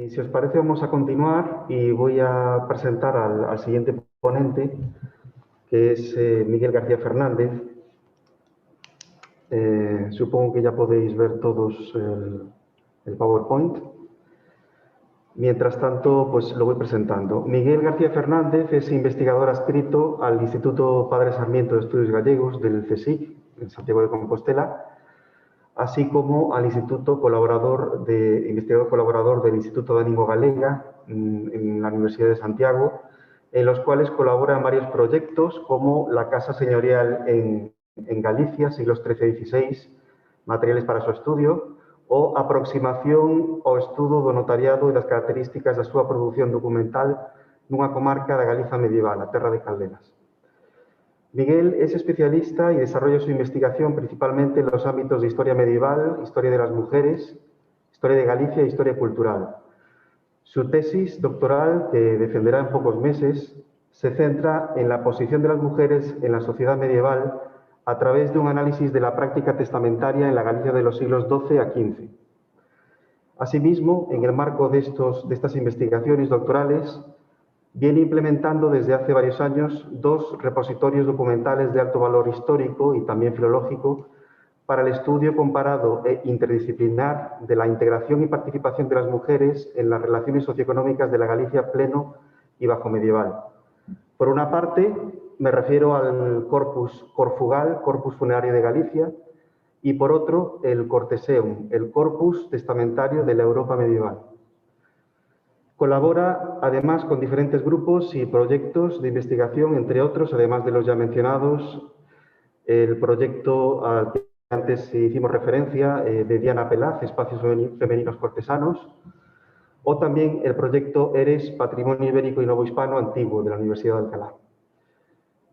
Y si os parece, vamos a continuar y voy a presentar al siguiente ponente, que es Miguel García Fernández. Supongo que ya podéis ver todos el PowerPoint. Mientras tanto, pues lo voy presentando. Miguel García Fernández es investigador adscrito al Instituto Padre Sarmiento de Estudios Gallegos del CSIC, en Santiago de Compostela, así como al investigador colaborador del Instituto de Ánimo Galega en la Universidad de Santiago, en los cuales colabora en varios proyectos como la Casa Señorial en Galicia, siglos XIII-XVI, materiales para su estudio, o aproximación ao estudo do notariado e das características da súa produción documental nunha comarca da Galiza medieval, a Terra de Caldelas. Miguel es especialista y desarrolla su investigación principalmente en los ámbitos de historia medieval, historia de las mujeres, historia de Galicia e historia cultural. Su tesis doctoral, que defenderá en pocos meses, se centra en la posición de las mujeres en la sociedad medieval a través de un análisis de la práctica testamentaria en la Galicia de los siglos XII a XV. Asimismo, en el marco de estas investigaciones doctorales, viene implementando desde hace varios años 2 repositorios documentales de alto valor histórico y también filológico para el estudio comparado e interdisciplinar de la integración y participación de las mujeres en las relaciones socioeconómicas de la Galicia pleno y bajo medieval. Por una parte, me refiero al corpus corfugal, corpus funerario de Galicia, y por otro, el corteseum, el corpus testamentario de la Europa medieval. Colabora, además, con diferentes grupos y proyectos de investigación, entre otros, además de los ya mencionados, el proyecto al que antes hicimos referencia de Diana Pelaz, Espacios Femeninos Cortesanos, o también el proyecto ERES, Patrimonio Ibérico y Novohispano Antiguo, de la Universidad de Alcalá.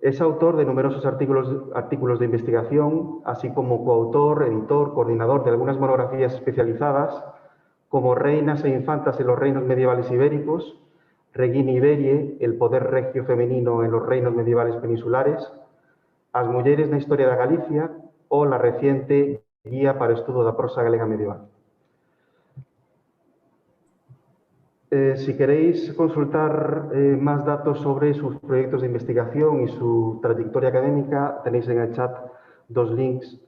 Es autor de numerosos artículos de investigación, así como coautor, editor, coordinador de algunas monografías especializadas, como Reinas e Infantas en los Reinos Medievales Ibéricos, Regina Iberie, el poder regio femenino en los reinos medievales peninsulares, As mulleres na historia da Galicia o la reciente Guía para o estudo da prosa galega medieval. Si queréis consultar más datos sobre sus proyectos de investigación y su trayectoria académica, tenéis en el chat 2 links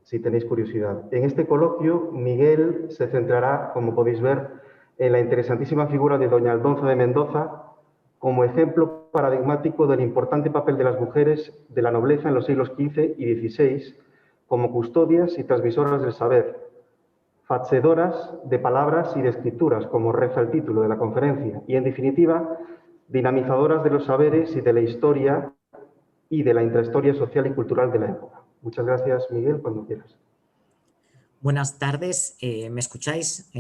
si tenéis curiosidad. En este coloquio, Miguel se centrará, como podéis ver, en la interesantísima figura de doña Aldonza de Mendoza como ejemplo paradigmático del importante papel de las mujeres de la nobleza en los siglos XV y XVI como custodias y transmisoras del saber, facedoras de palabras y de escrituras, como reza el título de la conferencia, y, en definitiva, dinamizadoras de los saberes y de la historia y de la intrahistoria social y cultural de la época. Muchas gracias, Miguel, cuando quieras. Buenas tardes, ¿me escucháis?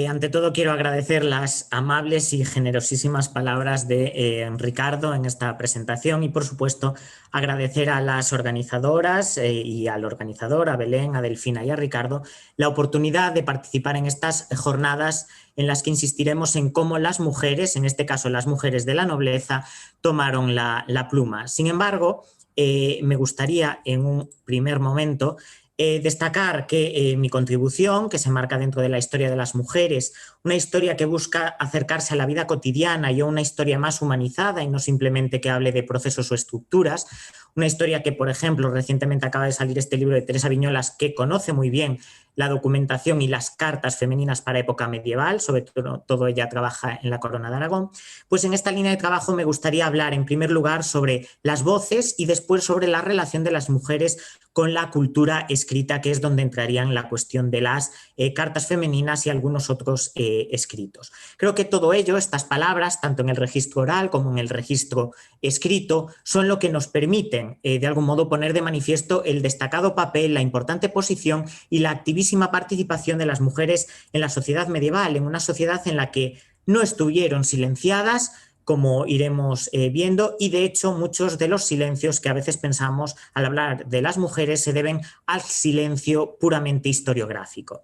Ante todo, quiero agradecer las amables y generosísimas palabras de Ricardo en esta presentación y, por supuesto, agradecer a las organizadoras y al organizador, a Belén, a Delfina y a Ricardo, la oportunidad de participar en estas jornadas en las que insistiremos en cómo las mujeres, en este caso las mujeres de la nobleza, tomaron la pluma. Sin embargo, me gustaría en un primer momento destacar que mi contribución, que se marca dentro de la historia de las mujeres, una historia que busca acercarse a la vida cotidiana y a una historia más humanizada y no simplemente que hable de procesos o estructuras, una historia que, por ejemplo, recientemente acaba de salir este libro de Teresa Viñolas, que conoce muy bien la documentación y las cartas femeninas para época medieval, sobre todo ella trabaja en la Corona de Aragón. Pues en esta línea de trabajo me gustaría hablar en primer lugar sobre las voces y después sobre la relación de las mujeres con la cultura escrita, que es donde entrarían la cuestión de las cartas femeninas y algunos otros escritos. Creo que todo ello, estas palabras, tanto en el registro oral como en el registro escrito, son lo que nos permiten, de algún modo, poner de manifiesto el destacado papel, la importante posición y la activísima participación de las mujeres en la sociedad medieval, en una sociedad en la que no estuvieron silenciadas, como iremos viendo, y de hecho muchos de los silencios que a veces pensamos al hablar de las mujeres se deben al silencio puramente historiográfico.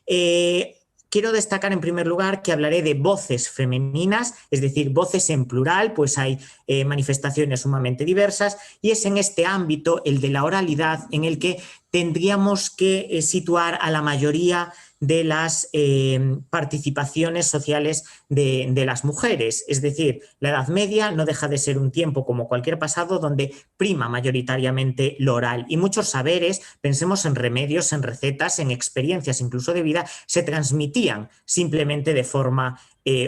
Quiero destacar en primer lugar que hablaré de voces femeninas, es decir, voces en plural, pues hay manifestaciones sumamente diversas, y es en este ámbito, el de la oralidad, en el que tendríamos que situar a la mayoría de las participaciones sociales de las mujeres. Es decir, la Edad Media no deja de ser un tiempo como cualquier pasado donde prima mayoritariamente lo oral y muchos saberes, pensemos en remedios, en recetas, en experiencias incluso de vida, se transmitían simplemente de forma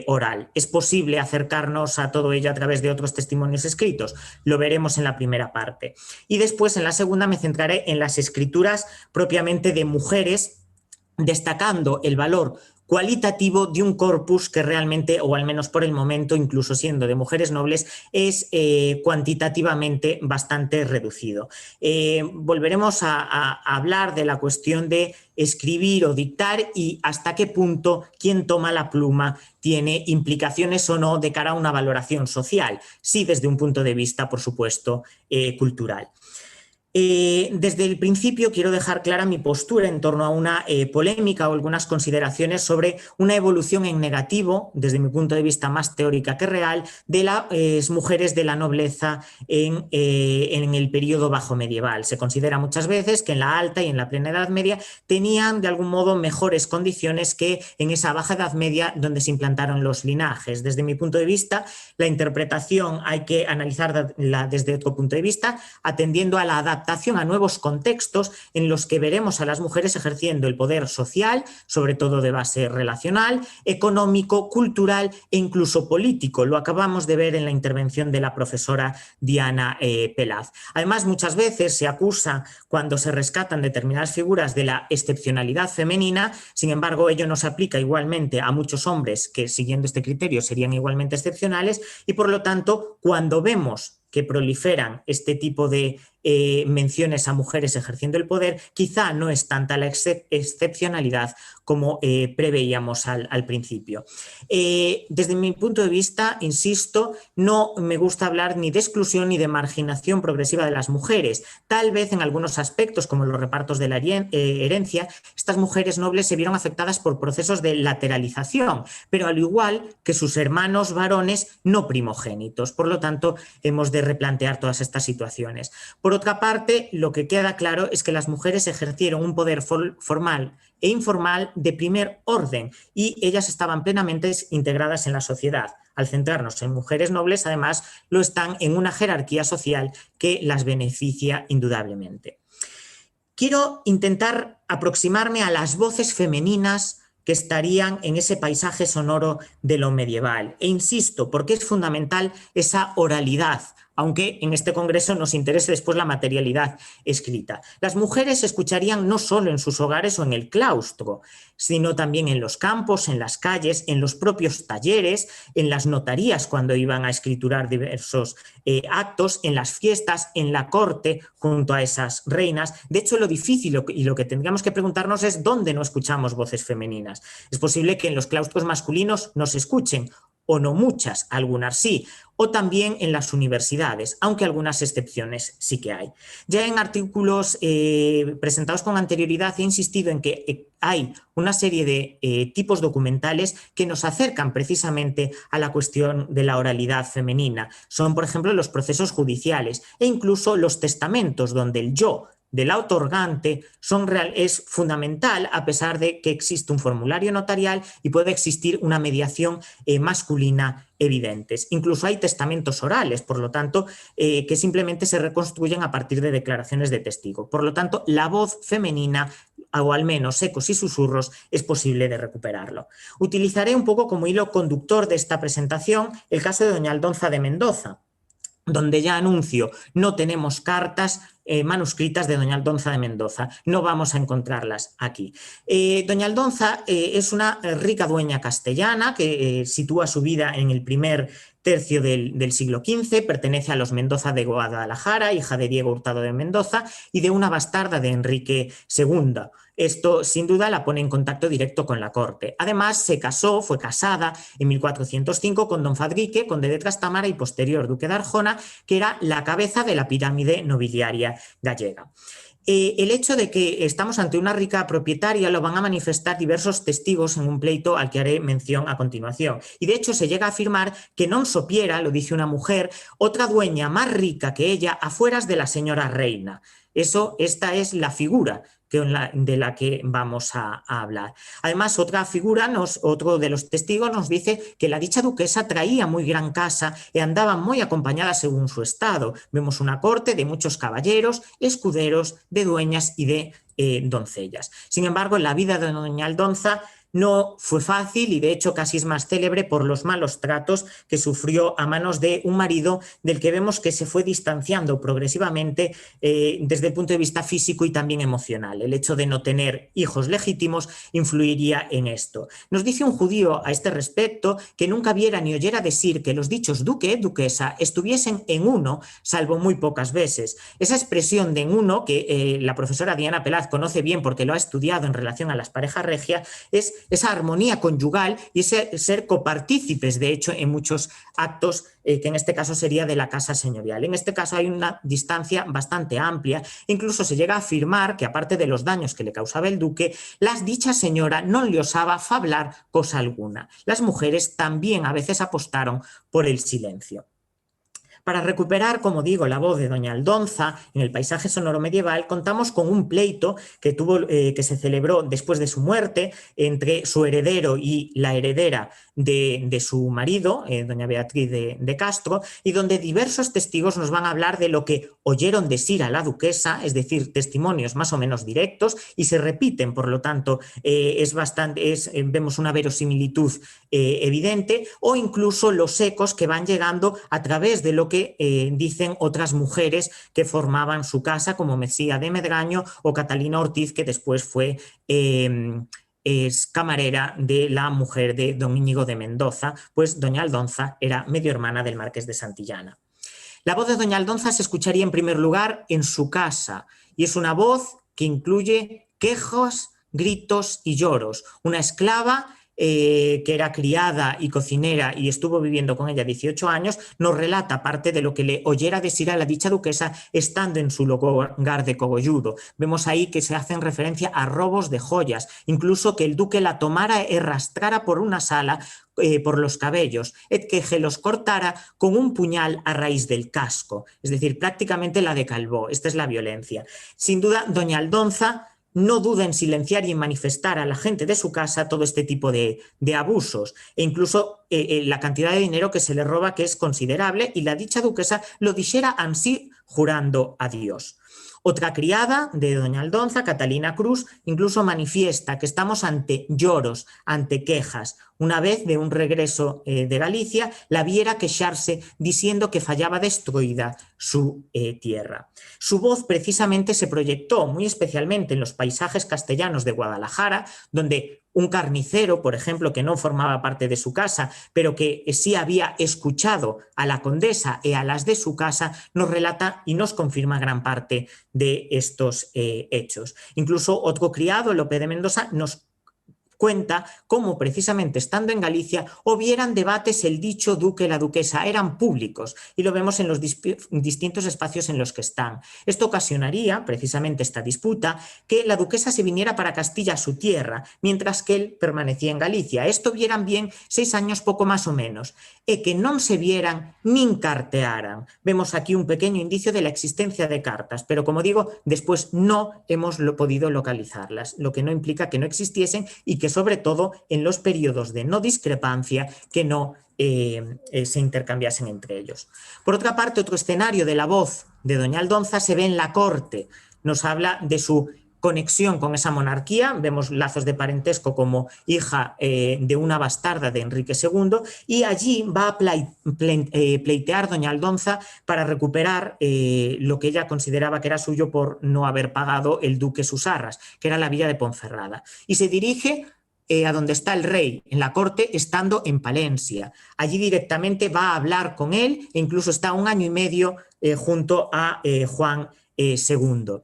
oral. ¿Es posible acercarnos a todo ello a través de otros testimonios escritos? Lo veremos en la primera parte. Y después, en la segunda, me centraré en las escrituras propiamente de mujeres, destacando el valor cualitativo de un corpus que realmente, o al menos por el momento, incluso siendo de mujeres nobles, es cuantitativamente bastante reducido. Volveremos a hablar de la cuestión de escribir o dictar y hasta qué punto quien toma la pluma tiene implicaciones o no de cara a una valoración social, sí desde un punto de vista, por supuesto, cultural. Desde el principio quiero dejar clara mi postura en torno a una polémica o algunas consideraciones sobre una evolución en negativo, desde mi punto de vista más teórica que real, de las mujeres de la nobleza en el periodo bajo medieval. Se considera muchas veces que en la alta y en la plena Edad Media tenían de algún modo mejores condiciones que en esa baja Edad Media donde se implantaron los linajes. Desde mi punto de vista, la interpretación hay que analizarla desde otro punto de vista, atendiendo a la adaptación a nuevos contextos en los que veremos a las mujeres ejerciendo el poder social, sobre todo de base relacional, económico, cultural e incluso político. Lo acabamos de ver en la intervención de la profesora Diana Pelaz. Además, muchas veces se acusa cuando se rescatan determinadas figuras de la excepcionalidad femenina, sin embargo, ello no se aplica igualmente a muchos hombres que, siguiendo este criterio, serían igualmente excepcionales y, por lo tanto, cuando vemos que proliferan este tipo de menciones a mujeres ejerciendo el poder, quizá no es tanta la excepcionalidad como preveíamos al principio. Desde mi punto de vista, insisto, no me gusta hablar ni de exclusión ni de marginación progresiva de las mujeres. Tal vez en algunos aspectos, como los repartos de la herencia, estas mujeres nobles se vieron afectadas por procesos de lateralización, pero al igual que sus hermanos varones no primogénitos. Por lo tanto, hemos de replantear todas estas situaciones. Por otra parte, lo que queda claro es que las mujeres ejercieron un poder formal e informal de primer orden y ellas estaban plenamente integradas en la sociedad. Al centrarnos en mujeres nobles, además, lo están en una jerarquía social que las beneficia indudablemente. Quiero intentar aproximarme a las voces femeninas que estarían en ese paisaje sonoro de lo medieval. E insisto, porque es fundamental esa oralidad, aunque en este congreso nos interese después la materialidad escrita. Las mujeres escucharían no solo en sus hogares o en el claustro, sino también en los campos, en las calles, en los propios talleres, en las notarías cuando iban a escriturar diversos actos, en las fiestas, en la corte, junto a esas reinas. De hecho, lo difícil y lo que tendríamos que preguntarnos es dónde no escuchamos voces femeninas. Es posible que en los claustros masculinos no se escuchen, o no muchas, algunas sí, o también en las universidades, aunque algunas excepciones sí que hay. Ya en artículos presentados con anterioridad he insistido en que hay una serie de tipos documentales que nos acercan precisamente a la cuestión de la oralidad femenina. Son, por ejemplo, los procesos judiciales e incluso los testamentos, donde el yo del otorgante es fundamental a pesar de que existe un formulario notarial y puede existir una mediación masculina evidentes. Incluso hay testamentos orales, por lo tanto, que simplemente se reconstruyen a partir de declaraciones de testigo. Por lo tanto, la voz femenina, o al menos ecos y susurros, es posible de recuperarlo. Utilizaré un poco como hilo conductor de esta presentación el caso de doña Aldonza de Mendoza, donde ya anuncio, no tenemos cartas manuscritas de doña Aldonza de Mendoza, no vamos a encontrarlas aquí. Doña Aldonza es una rica dueña castellana que sitúa su vida en el primer tercio del siglo XV, pertenece a los Mendoza de Guadalajara, hija de Diego Hurtado de Mendoza y de una bastarda de Enrique II. Esto, sin duda, la pone en contacto directo con la corte. Además, fue casada en 1405 con don Fadrique, conde de Trastámara y posterior duque de Arjona, que era la cabeza de la pirámide nobiliaria gallega. El hecho de que estamos ante una rica propietaria lo van a manifestar diversos testigos en un pleito al que haré mención a continuación. Y de hecho se llega a afirmar que non sopiera, lo dice una mujer, otra dueña más rica que ella afueras de la señora reina. Esta es la figura de la que vamos a hablar. Además, otra figura, otro de los testigos nos dice que la dicha duquesa traía muy gran casa y andaba muy acompañada según su estado. Vemos una corte de muchos caballeros, escuderos, de dueñas y de doncellas. Sin embargo, la vida de doña Aldonza no fue fácil y de hecho casi es más célebre por los malos tratos que sufrió a manos de un marido del que vemos que se fue distanciando progresivamente desde el punto de vista físico y también emocional. El hecho de no tener hijos legítimos influiría en esto. Nos dice un judío a este respecto que nunca viera ni oyera decir que los dichos duque, duquesa estuviesen en uno, salvo muy pocas veces. Esa expresión de en uno, que la profesora Diana Pelaz conoce bien porque lo ha estudiado en relación a las parejas regias, es esa armonía conyugal y ese ser copartícipes, de hecho, en muchos actos que en este caso sería de la casa señorial. En este caso hay una distancia bastante amplia, incluso se llega a afirmar que aparte de los daños que le causaba el duque, las dicha señora no le osaba fablar cosa alguna. Las mujeres también a veces apostaron por el silencio. Para recuperar, como digo, la voz de doña Aldonza en el paisaje sonoro medieval, contamos con un pleito que se celebró después de su muerte entre su heredero y la heredera de su marido, doña Beatriz de Castro, y donde diversos testigos nos van a hablar de lo que oyeron decir a la duquesa, es decir, testimonios más o menos directos, y se repiten, por lo tanto, vemos una verosimilitud evidente, o incluso los ecos que van llegando a través de lo que dicen otras mujeres que formaban su casa, como Mesía de Medraño o Catalina Ortiz, que después fue es camarera de la mujer de don Íñigo de Mendoza, pues doña Aldonza era medio hermana del marqués de Santillana. La voz de doña Aldonza se escucharía en primer lugar en su casa, y es una voz que incluye quejas, gritos y lloros. Una esclava que era criada y cocinera y estuvo viviendo con ella 18 años, nos relata parte de lo que le oyera decir a la dicha duquesa estando en su lugar de cogolludo. Vemos ahí que se hacen referencia a robos de joyas, incluso que el duque la tomara y arrastrara por una sala por los cabellos, que se los cortara con un puñal a raíz del casco, es decir, prácticamente la decalvó. Esta es la violencia. Sin duda, doña Aldonza no duda en silenciar y en manifestar a la gente de su casa todo este tipo de abusos, e incluso la cantidad de dinero que se le roba, que es considerable, y la dicha duquesa lo dijera ansí jurando a Dios. Otra criada de doña Aldonza, Catalina Cruz, incluso manifiesta que estamos ante lloros, ante quejas. Una vez de un regreso de Galicia, la viera queixarse diciendo que fallaba destruida su tierra. Su voz precisamente se proyectó muy especialmente en los paisajes castellanos de Guadalajara, donde un carnicero, por ejemplo, que no formaba parte de su casa, pero que sí había escuchado a la condesa y a las de su casa, nos relata y nos confirma gran parte de estos hechos. Incluso otro criado, Lope de Mendoza, nos cuenta cómo precisamente estando en Galicia hubieran debates, el dicho duque y la duquesa eran públicos, y lo vemos en los distintos espacios en los que están. Esto ocasionaría, precisamente esta disputa, que la duquesa se viniera para Castilla, su tierra, mientras que él permanecía en Galicia. Esto vieran bien 6 años poco más o menos, e que non se vieran nin cartearan. Vemos aquí un pequeño indicio de la existencia de cartas, pero como digo, después no hemos podido localizarlas, lo que no implica que no existiesen y que sobre todo en los periodos de no discrepancia que no se intercambiasen entre ellos. Por otra parte, otro escenario de la voz de doña Aldonza se ve en la corte. Nos habla de su conexión con esa monarquía, vemos lazos de parentesco como hija de una bastarda de Enrique II, y allí va a pleitear doña Aldonza para recuperar lo que ella consideraba que era suyo por no haber pagado el duque sus arras, que era la villa de Ponferrada, y se dirige a donde está el rey, en la corte, estando en Palencia. Allí directamente va a hablar con él e incluso está 1 año y medio junto a Juan II.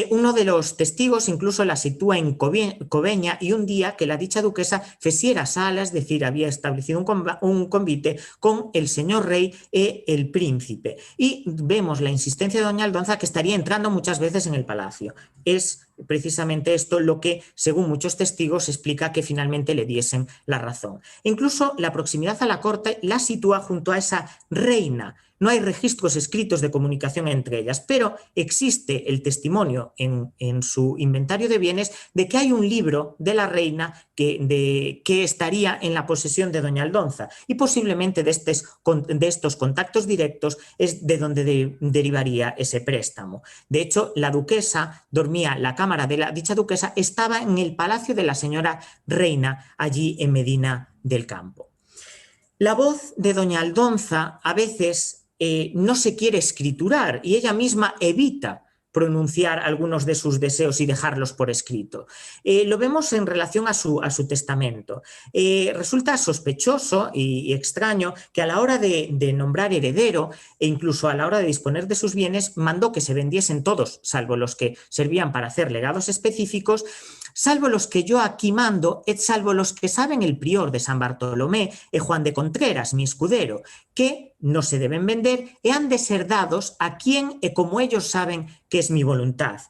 Uno de los testigos incluso la sitúa en Cobeña, y un día que la dicha duquesa feciera sala, es decir, había establecido un convite con el señor rey y el príncipe. Y vemos la insistencia de doña Aldonza, que estaría entrando muchas veces en el palacio. Es precisamente esto lo que, según muchos testigos, explica que finalmente le diesen la razón. E incluso la proximidad a la corte la sitúa junto a esa reina. No hay registros escritos de comunicación entre ellas, pero existe el testimonio en su inventario de bienes de que hay un libro de la reina que estaría en la posesión de doña Aldonza, y posiblemente de estos contactos directos es de donde derivaría ese préstamo. De hecho, la duquesa dormía, la cámara de dicha duquesa estaba en el palacio de la señora reina, allí en Medina del Campo. La voz de doña Aldonza a veces no se quiere escriturar y ella misma evita pronunciar algunos de sus deseos y dejarlos por escrito. Lo vemos en relación a su testamento. Resulta sospechoso y extraño que a la hora de nombrar heredero e incluso a la hora de disponer de sus bienes mandó que se vendiesen todos, salvo los que servían para hacer legados específicos, salvo los que yo aquí mando, et salvo los que saben el prior de San Bartolomé e Juan de Contreras, mi escudero, que no se deben vender e han de ser dados a quien e como ellos saben que es mi voluntad.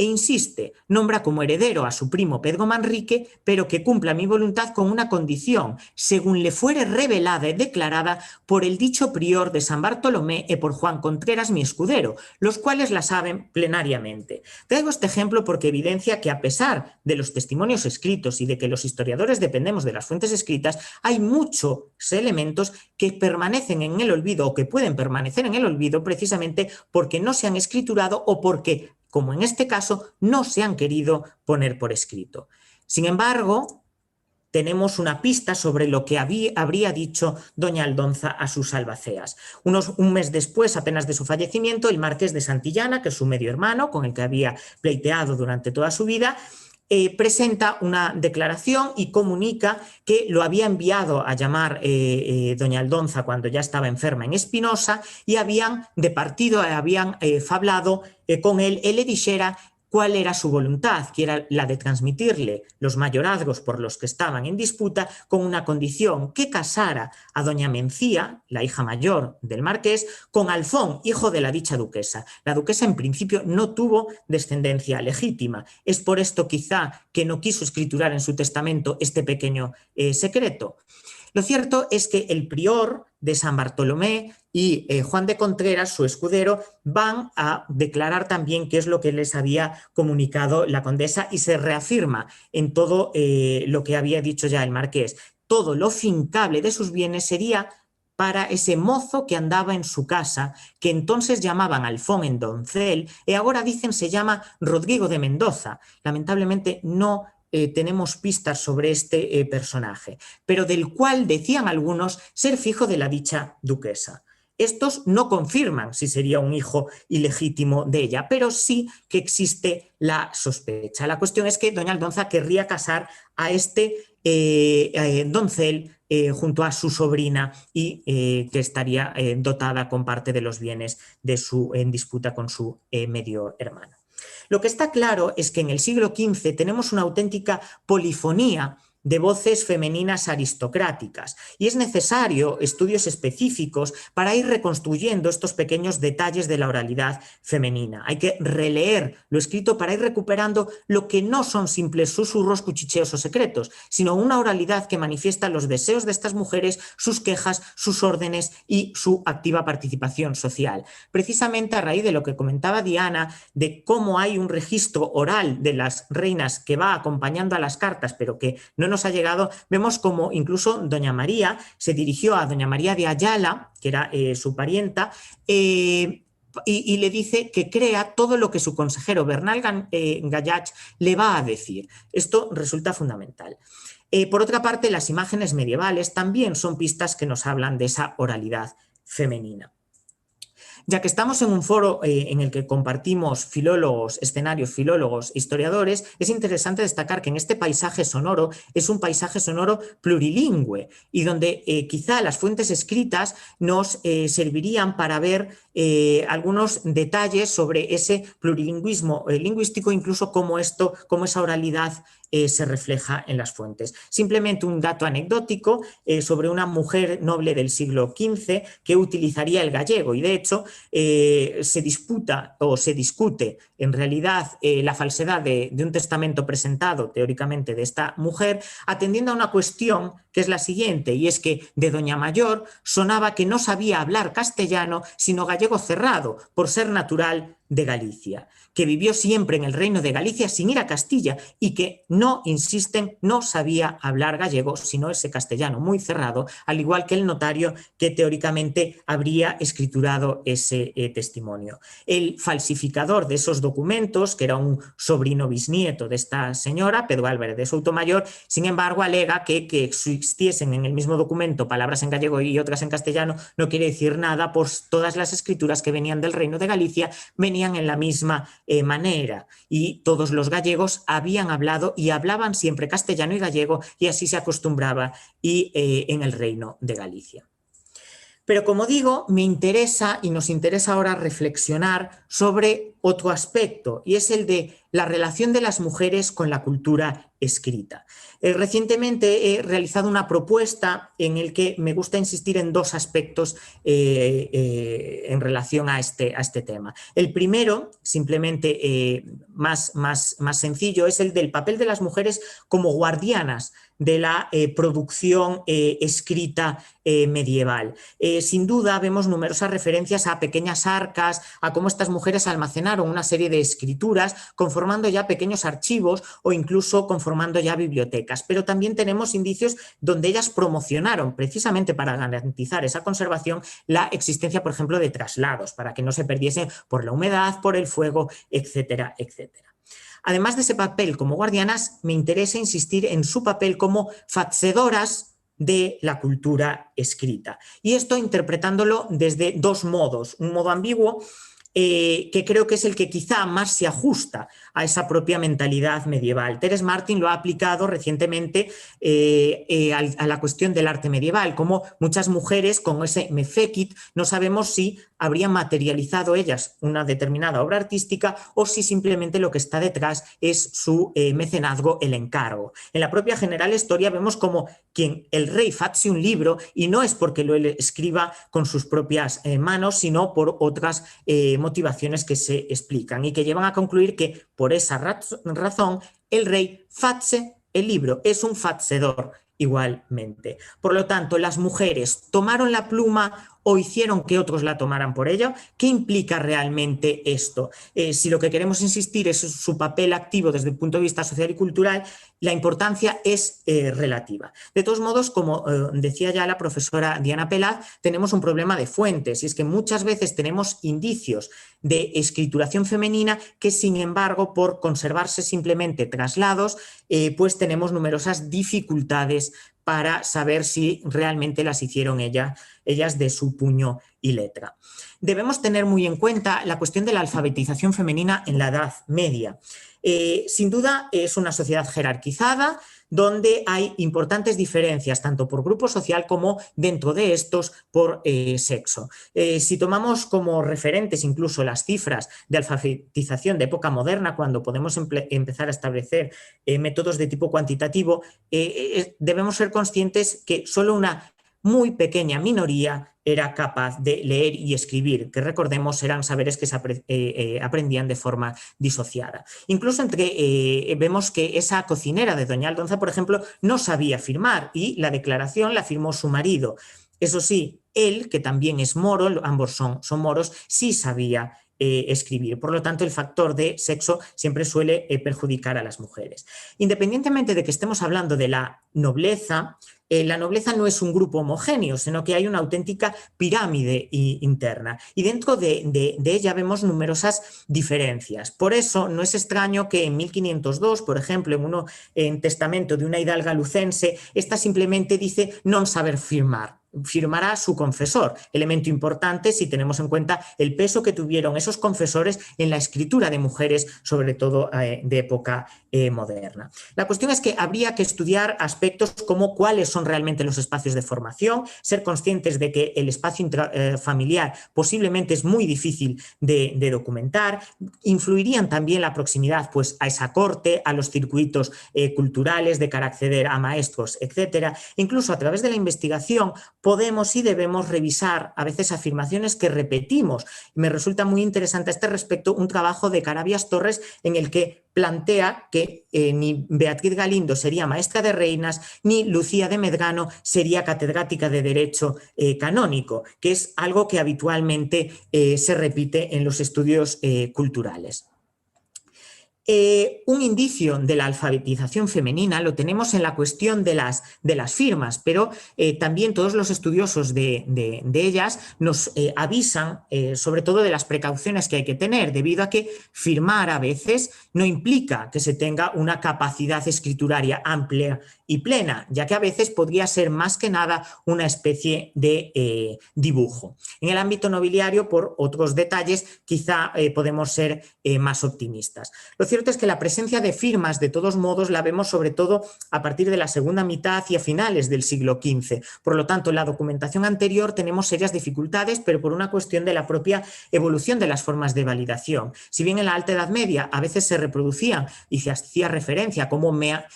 E insiste, nombra como heredero a su primo Pedro Manrique, pero que cumpla mi voluntad con una condición, según le fuere revelada y declarada por el dicho prior de San Bartolomé e por Juan Contreras, mi escudero, los cuales la saben plenariamente. Traigo este ejemplo porque evidencia que a pesar de los testimonios escritos y de que los historiadores dependemos de las fuentes escritas, hay muchos elementos que permanecen en el olvido o que pueden permanecer en el olvido precisamente porque no se han escriturado o porque, como en este caso, no se han querido poner por escrito. Sin embargo, tenemos una pista sobre lo que habría dicho doña Aldonza a sus albaceas. Un mes después, apenas de su fallecimiento, el marqués de Santillana, que es su medio hermano, con el que había pleiteado durante toda su vida, presenta una declaración y comunica que lo había enviado a llamar doña Aldonza cuando ya estaba enferma en Espinosa y habían fablado con él le dijera cuál era su voluntad, que era la de transmitirle los mayorazgos por los que estaban en disputa con una condición, que casara a doña Mencía, la hija mayor del marqués, con Alfón, hijo de la dicha duquesa. La duquesa en principio no tuvo descendencia legítima. Es por esto quizá que no quiso escriturar en su testamento este pequeño secreto. Lo cierto es que el prior de San Bartolomé y Juan de Contreras, su escudero, van a declarar también qué es lo que les había comunicado la condesa y se reafirma en todo lo que había dicho ya el marqués. Todo lo fincable de sus bienes sería para ese mozo que andaba en su casa, que entonces llamaban Alfón en Doncel, y ahora dicen se llama Rodrigo de Mendoza. Lamentablemente no tenemos pistas sobre este personaje, pero del cual decían algunos ser fijo de la dicha duquesa. Estos no confirman si sería un hijo ilegítimo de ella, pero sí que existe la sospecha. La cuestión es que doña Aldonza querría casar a este doncel junto a su sobrina y que estaría dotada con parte de los bienes en disputa con su medio hermano. Lo que está claro es que en el siglo XV tenemos una auténtica polifonía de voces femeninas aristocráticas y es necesario estudios específicos para ir reconstruyendo estos pequeños detalles de la oralidad femenina. Hay que releer lo escrito para ir recuperando lo que no son simples susurros, cuchicheos o secretos, sino una oralidad que manifiesta los deseos de estas mujeres, sus quejas, sus órdenes y su activa participación social. Precisamente a raíz de lo que comentaba Diana, de cómo hay un registro oral de las reinas que va acompañando a las cartas, pero que no nos ha llegado, vemos como incluso doña María se dirigió a doña María de Ayala, que era su parienta, y le dice que crea todo lo que su consejero Bernal Gallach le va a decir. Esto resulta fundamental. Por otra parte, las imágenes medievales también son pistas que nos hablan de esa oralidad femenina. Ya que estamos en un foro en el que compartimos filólogos, escenarios, filólogos, historiadores, es interesante destacar que en este paisaje sonoro es un paisaje sonoro plurilingüe y donde quizá las fuentes escritas nos servirían para ver algunos detalles sobre ese plurilingüismo lingüístico, incluso cómo esa oralidad se refleja en las fuentes. Simplemente un dato anecdótico sobre una mujer noble del siglo XV que utilizaría el gallego, y de hecho se disputa o se discute en realidad la falsedad de un testamento presentado teóricamente de esta mujer, atendiendo a una cuestión que es la siguiente, y es que de Doña Mayor sonaba que no sabía hablar castellano sino gallego cerrado, por ser natural de Galicia, que vivió siempre en el Reino de Galicia sin ir a Castilla y que no, insisten, no sabía hablar gallego sino ese castellano muy cerrado, al igual que el notario que teóricamente habría escriturado ese testimonio. El falsificador de esos documentos, que era un sobrino bisnieto de esta señora, Pedro Álvarez de Soutomayor, sin embargo alega que existiesen en el mismo documento palabras en gallego y otras en castellano no quiere decir nada, pues todas las escrituras que venían del Reino de Galicia venían en la misma manera, y todos los gallegos habían hablado y hablaban siempre castellano y gallego, y así se acostumbraba en el Reino de Galicia. Pero como digo, me interesa y nos interesa ahora reflexionar sobre otro aspecto, y es el de la relación de las mujeres con la cultura escrita. Recientemente he realizado una propuesta en la que me gusta insistir en dos aspectos en relación a este tema. El primero, simplemente más sencillo, es el del papel de las mujeres como guardianas de la producción escrita medieval. Sin duda vemos numerosas referencias a pequeñas arcas, a cómo estas mujeres almacenaron una serie de escrituras conformando ya pequeños archivos o incluso conformando ya bibliotecas, pero también tenemos indicios donde ellas promocionaron, precisamente para garantizar esa conservación, la existencia, por ejemplo, de traslados, para que no se perdiesen por la humedad, por el fuego, etcétera, etcétera. Además de ese papel como guardianas, me interesa insistir en su papel como facedoras de la cultura escrita. Y esto interpretándolo desde dos modos. Un modo ambiguo, que creo que es el que quizá más se ajusta a esa propia mentalidad medieval. Teres Martin lo ha aplicado recientemente a la cuestión del arte medieval, como muchas mujeres con ese mefekit no sabemos si habrían materializado ellas una determinada obra artística o si simplemente lo que está detrás es su mecenazgo, el encargo. En la propia General Historia vemos como el rey faxe un libro, y no es porque lo escriba con sus propias manos, sino por otras motivaciones que se explican y que llevan a concluir que por esa razón el rey faxe el libro, es un faxedor igualmente. Por lo tanto, las mujeres tomaron la pluma o hicieron que otros la tomaran por ello. ¿Qué implica realmente esto? Si lo que queremos insistir es su papel activo desde el punto de vista social y cultural, la importancia es relativa. De todos modos, como decía ya la profesora Diana Pelaz, tenemos un problema de fuentes, y es que muchas veces tenemos indicios de escrituración femenina que, sin embargo, por conservarse simplemente traslados, pues tenemos numerosas dificultades para saber si realmente las hicieron ellas de su puño y letra. Debemos tener muy en cuenta la cuestión de la alfabetización femenina en la Edad Media. Sin duda es una sociedad jerarquizada donde hay importantes diferencias tanto por grupo social como dentro de estos por sexo. Si tomamos como referentes incluso las cifras de alfabetización de época moderna, cuando podemos empezar a establecer métodos de tipo cuantitativo, debemos ser conscientes que solo una muy pequeña minoría era capaz de leer y escribir, que recordemos eran saberes que se aprendían de forma disociada. Incluso vemos que esa cocinera de Doña Aldonza, por ejemplo, no sabía firmar, y la declaración la firmó su marido. Eso sí, él, que también es moro, ambos son moros, sí sabía escribir. Por lo tanto, el factor de sexo siempre suele perjudicar a las mujeres. Independientemente de que estemos hablando de la nobleza no es un grupo homogéneo, sino que hay una auténtica pirámide interna, y dentro de ella vemos numerosas diferencias. Por eso no es extraño que en 1502, por ejemplo, en testamento de una hidalga lucense, esta simplemente dice non saber firmar. firmará su confesor, elemento importante si tenemos en cuenta el peso que tuvieron esos confesores en la escritura de mujeres, sobre todo de época moderna. La cuestión es que habría que estudiar aspectos como cuáles son realmente los espacios de formación, ser conscientes de que el espacio familiar posiblemente es muy difícil de documentar. Influirían también la proximidad pues, a esa corte, a los circuitos culturales de cara a acceder a maestros, etcétera. Incluso a través de la investigación podemos y debemos revisar a veces afirmaciones que repetimos. Me resulta muy interesante a este respecto un trabajo de Carabias Torres en el que plantea que ni Beatriz Galindo sería maestra de reinas, ni Lucía de Medrano sería catedrática de Derecho canónico, que es algo que habitualmente se repite en los estudios culturales. Un indicio de la alfabetización femenina lo tenemos en la cuestión de las firmas, pero también todos los estudiosos de ellas nos avisan sobre todo de las precauciones que hay que tener, debido a que firmar a veces no implica que se tenga una capacidad escrituraria amplia y plena, ya que a veces podría ser más que nada una especie de dibujo. En el ámbito nobiliario, por otros detalles, quizá podemos ser más optimistas. Lo cierto es que la presencia de firmas, de todos modos, la vemos sobre todo a partir de la segunda mitad y a finales del siglo XV. Por lo tanto, en la documentación anterior tenemos serias dificultades, pero por una cuestión de la propia evolución de las formas de validación. Si bien en la Alta Edad Media a veces se reproducían y se hacía referencia como mea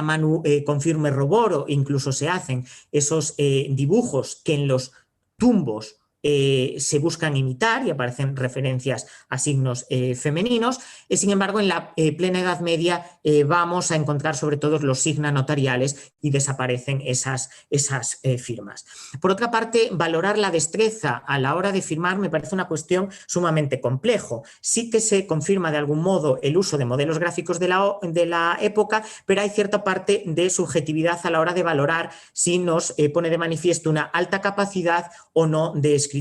manu confirme roboro, incluso se hacen esos dibujos que en los tumbos se buscan imitar y aparecen referencias a signos femeninos. Sin embargo, en la plena Edad Media vamos a encontrar sobre todo los signa notariales y desaparecen esas firmas. Por otra parte, valorar la destreza a la hora de firmar me parece una cuestión sumamente complejo. Sí que se confirma de algún modo el uso de modelos gráficos de la época, pero hay cierta parte de subjetividad a la hora de valorar si nos pone de manifiesto una alta capacidad o no de escritura.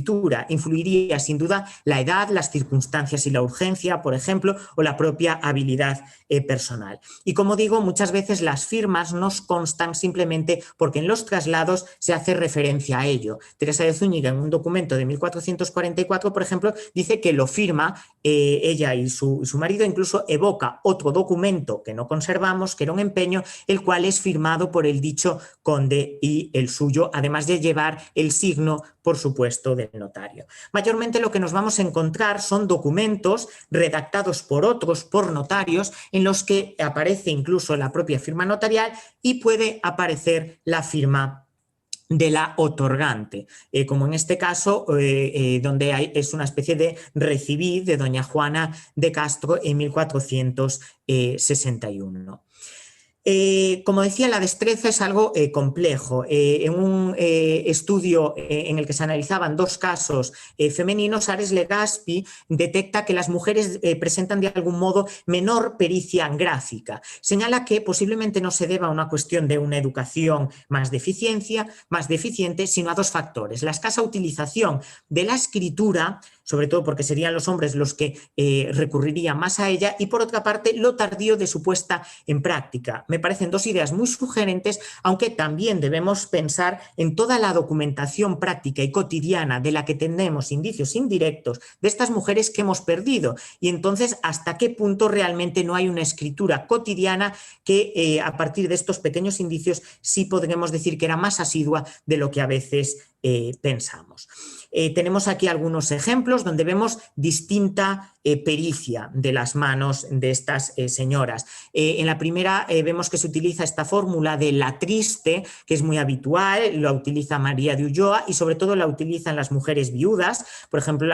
Influiría sin duda la edad, las circunstancias y la urgencia, por ejemplo, o la propia habilidad personal. Y como digo, muchas veces las firmas nos constan simplemente porque en los traslados se hace referencia a ello. Teresa de Zúñiga, en un documento de 1444, por ejemplo, dice que lo firma ella y su marido, incluso evoca otro documento que no conservamos, que era un empeño, el cual es firmado por el dicho conde y el suyo, además de llevar el signo, por supuesto, del notario. Mayormente lo que nos vamos a encontrar son documentos redactados por otros, por notarios, en los que aparece incluso la propia firma notarial y puede aparecer la firma de la otorgante, como en este caso donde es una especie de recibid de doña Juana de Castro en 1461. Como decía, la destreza es algo complejo. En un estudio en el que se analizaban dos casos femeninos, Ares Legaspi detecta que las mujeres presentan de algún modo menor pericia gráfica. Señala que posiblemente no se deba a una cuestión de una educación más deficiente, sino a dos factores: la escasa utilización de la escritura, sobre todo porque serían los hombres los que recurrirían más a ella, y por otra parte lo tardío de su puesta en práctica. Me parecen dos ideas muy sugerentes, aunque también debemos pensar en toda la documentación práctica y cotidiana de la que tenemos indicios indirectos de estas mujeres que hemos perdido, y entonces hasta qué punto realmente no hay una escritura cotidiana que a partir de estos pequeños indicios sí podremos decir que era más asidua de lo que a veces pensamos. Tenemos aquí algunos ejemplos donde vemos distinta pericia de las manos de estas señoras. En la primera vemos que se utiliza esta fórmula de la triste, que es muy habitual, la utiliza María de Ulloa y sobre todo la utilizan las mujeres viudas. Por ejemplo,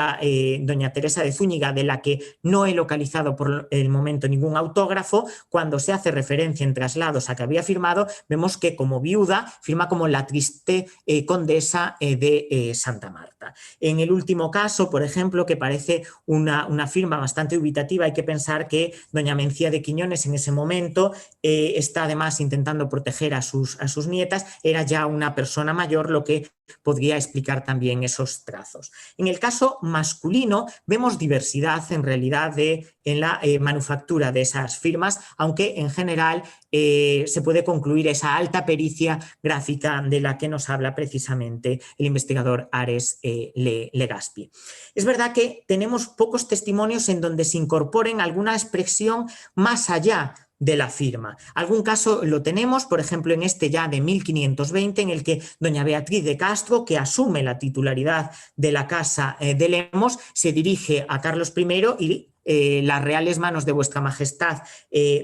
doña Teresa de Zúñiga, de la que no he localizado por el momento ningún autógrafo, cuando se hace referencia en traslados a que había firmado, vemos que como viuda firma como la triste condesa de Santa Marta. En el último caso, por ejemplo, que parece una firma bastante ubitativa, hay que pensar que doña Mencía de Quiñones en ese momento está además intentando proteger a sus nietas, era ya una persona mayor, lo que podría explicar también esos trazos. En el caso masculino vemos diversidad en realidad en la manufactura de esas firmas, aunque en general se puede concluir esa alta pericia gráfica de la que nos habla precisamente el investigador Ares Legaspi. Es verdad que tenemos pocos testimonios en donde se incorporen alguna expresión más allá de la firma. Algún caso lo tenemos, por ejemplo, en este ya de 1520, en el que doña Beatriz de Castro, que asume la titularidad de la Casa de Lemos, se dirige a Carlos I y las reales manos de vuestra majestad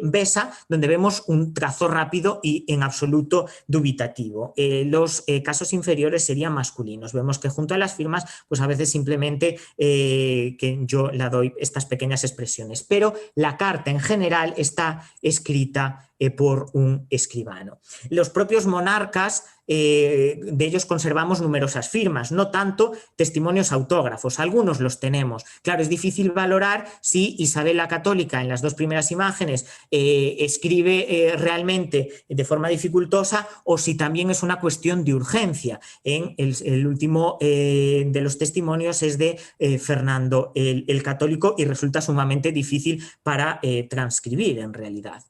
besa, donde vemos un trazo rápido y en absoluto dubitativo. Los casos inferiores serían masculinos. Vemos que junto a las firmas, pues a veces simplemente que yo le doy estas pequeñas expresiones, pero la carta en general está escrita por un escribano. Los propios monarcas, de ellos conservamos numerosas firmas, no tanto testimonios autógrafos, algunos los tenemos. Claro, es difícil valorar si Isabel la Católica en las dos primeras imágenes escribe realmente de forma dificultosa o si también es una cuestión de urgencia. En el último de los testimonios es de Fernando el Católico y resulta sumamente difícil para transcribir en realidad.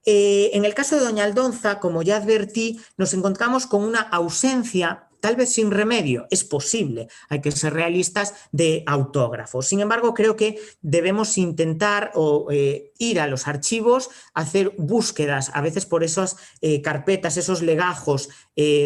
En el caso de doña Aldonza, como ya advertí, nos encontramos con una ausencia, tal vez sin remedio, es posible, hay que ser realistas, de autógrafos. Sin embargo, creo que debemos intentar ir a los archivos, hacer búsquedas, a veces por esas carpetas, esos legajos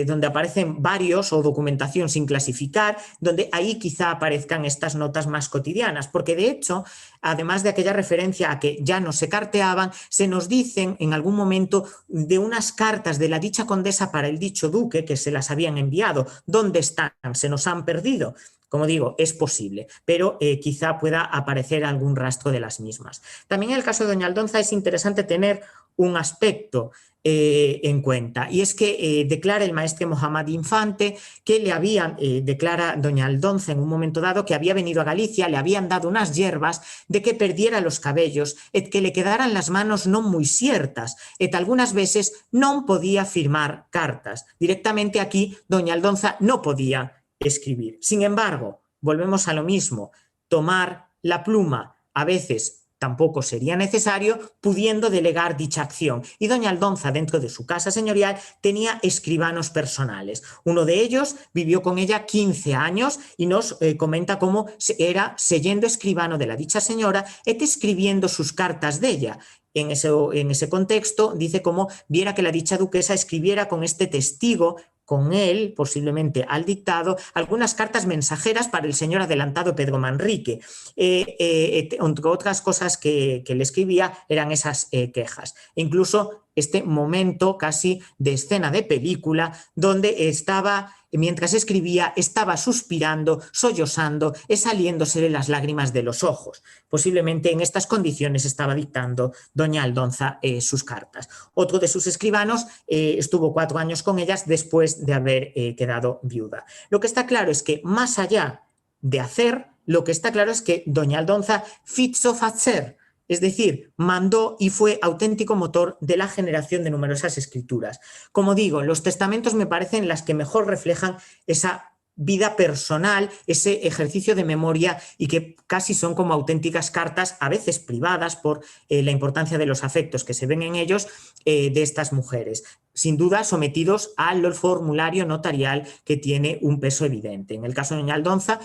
donde aparecen varios o documentación sin clasificar, donde ahí quizá aparezcan estas notas más cotidianas, porque de hecho, además de aquella referencia a que ya no se carteaban, se nos dicen en algún momento de unas cartas de la dicha condesa para el dicho duque que se las habían enviado. ¿Dónde están? ¿Se nos han perdido? Como digo, es posible, pero quizá pueda aparecer algún rastro de las mismas. También en el caso de doña Aldonza es interesante tener un aspecto en cuenta, y es que declara el maestre Mohamed Infante que le habían, declara doña Aldonza en un momento dado que había venido a Galicia, le habían dado unas hierbas de que perdiera los cabellos, que le quedaran las manos non muy ciertas, algunas veces non podía firmar cartas. Directamente aquí doña Aldonza no podía escribir. Sin embargo, volvemos a lo mismo, tomar la pluma a veces tampoco sería necesario, pudiendo delegar dicha acción. Y doña Aldonza, dentro de su casa señorial, tenía escribanos personales. Uno de ellos vivió con ella 15 años y nos comenta cómo era seyendo escribano de la dicha señora et escribiendo sus cartas de ella. En ese contexto dice cómo viera que la dicha duquesa escribiera con este testigo, con él, posiblemente al dictado, algunas cartas mensajeras para el señor adelantado Pedro Manrique. Entre otras cosas que le escribía eran esas quejas. E incluso este momento casi de escena de película donde estaba, mientras escribía, estaba suspirando, sollozando, saliéndosele las lágrimas de los ojos. Posiblemente en estas condiciones estaba dictando doña Aldonza sus cartas. Otro de sus escribanos estuvo 4 años con ellas después de haber quedado viuda. Lo que está claro es que más allá de hacer, lo que está claro es que doña Aldonza fixo facer, es decir, mandó y fue auténtico motor de la generación de numerosas escrituras. Como digo, los testamentos me parecen las que mejor reflejan esa vida personal, ese ejercicio de memoria y que casi son como auténticas cartas, a veces privadas por la importancia de los afectos que se ven en ellos, de estas mujeres. Sin duda sometidos al formulario notarial que tiene un peso evidente. En el caso de doña Aldonza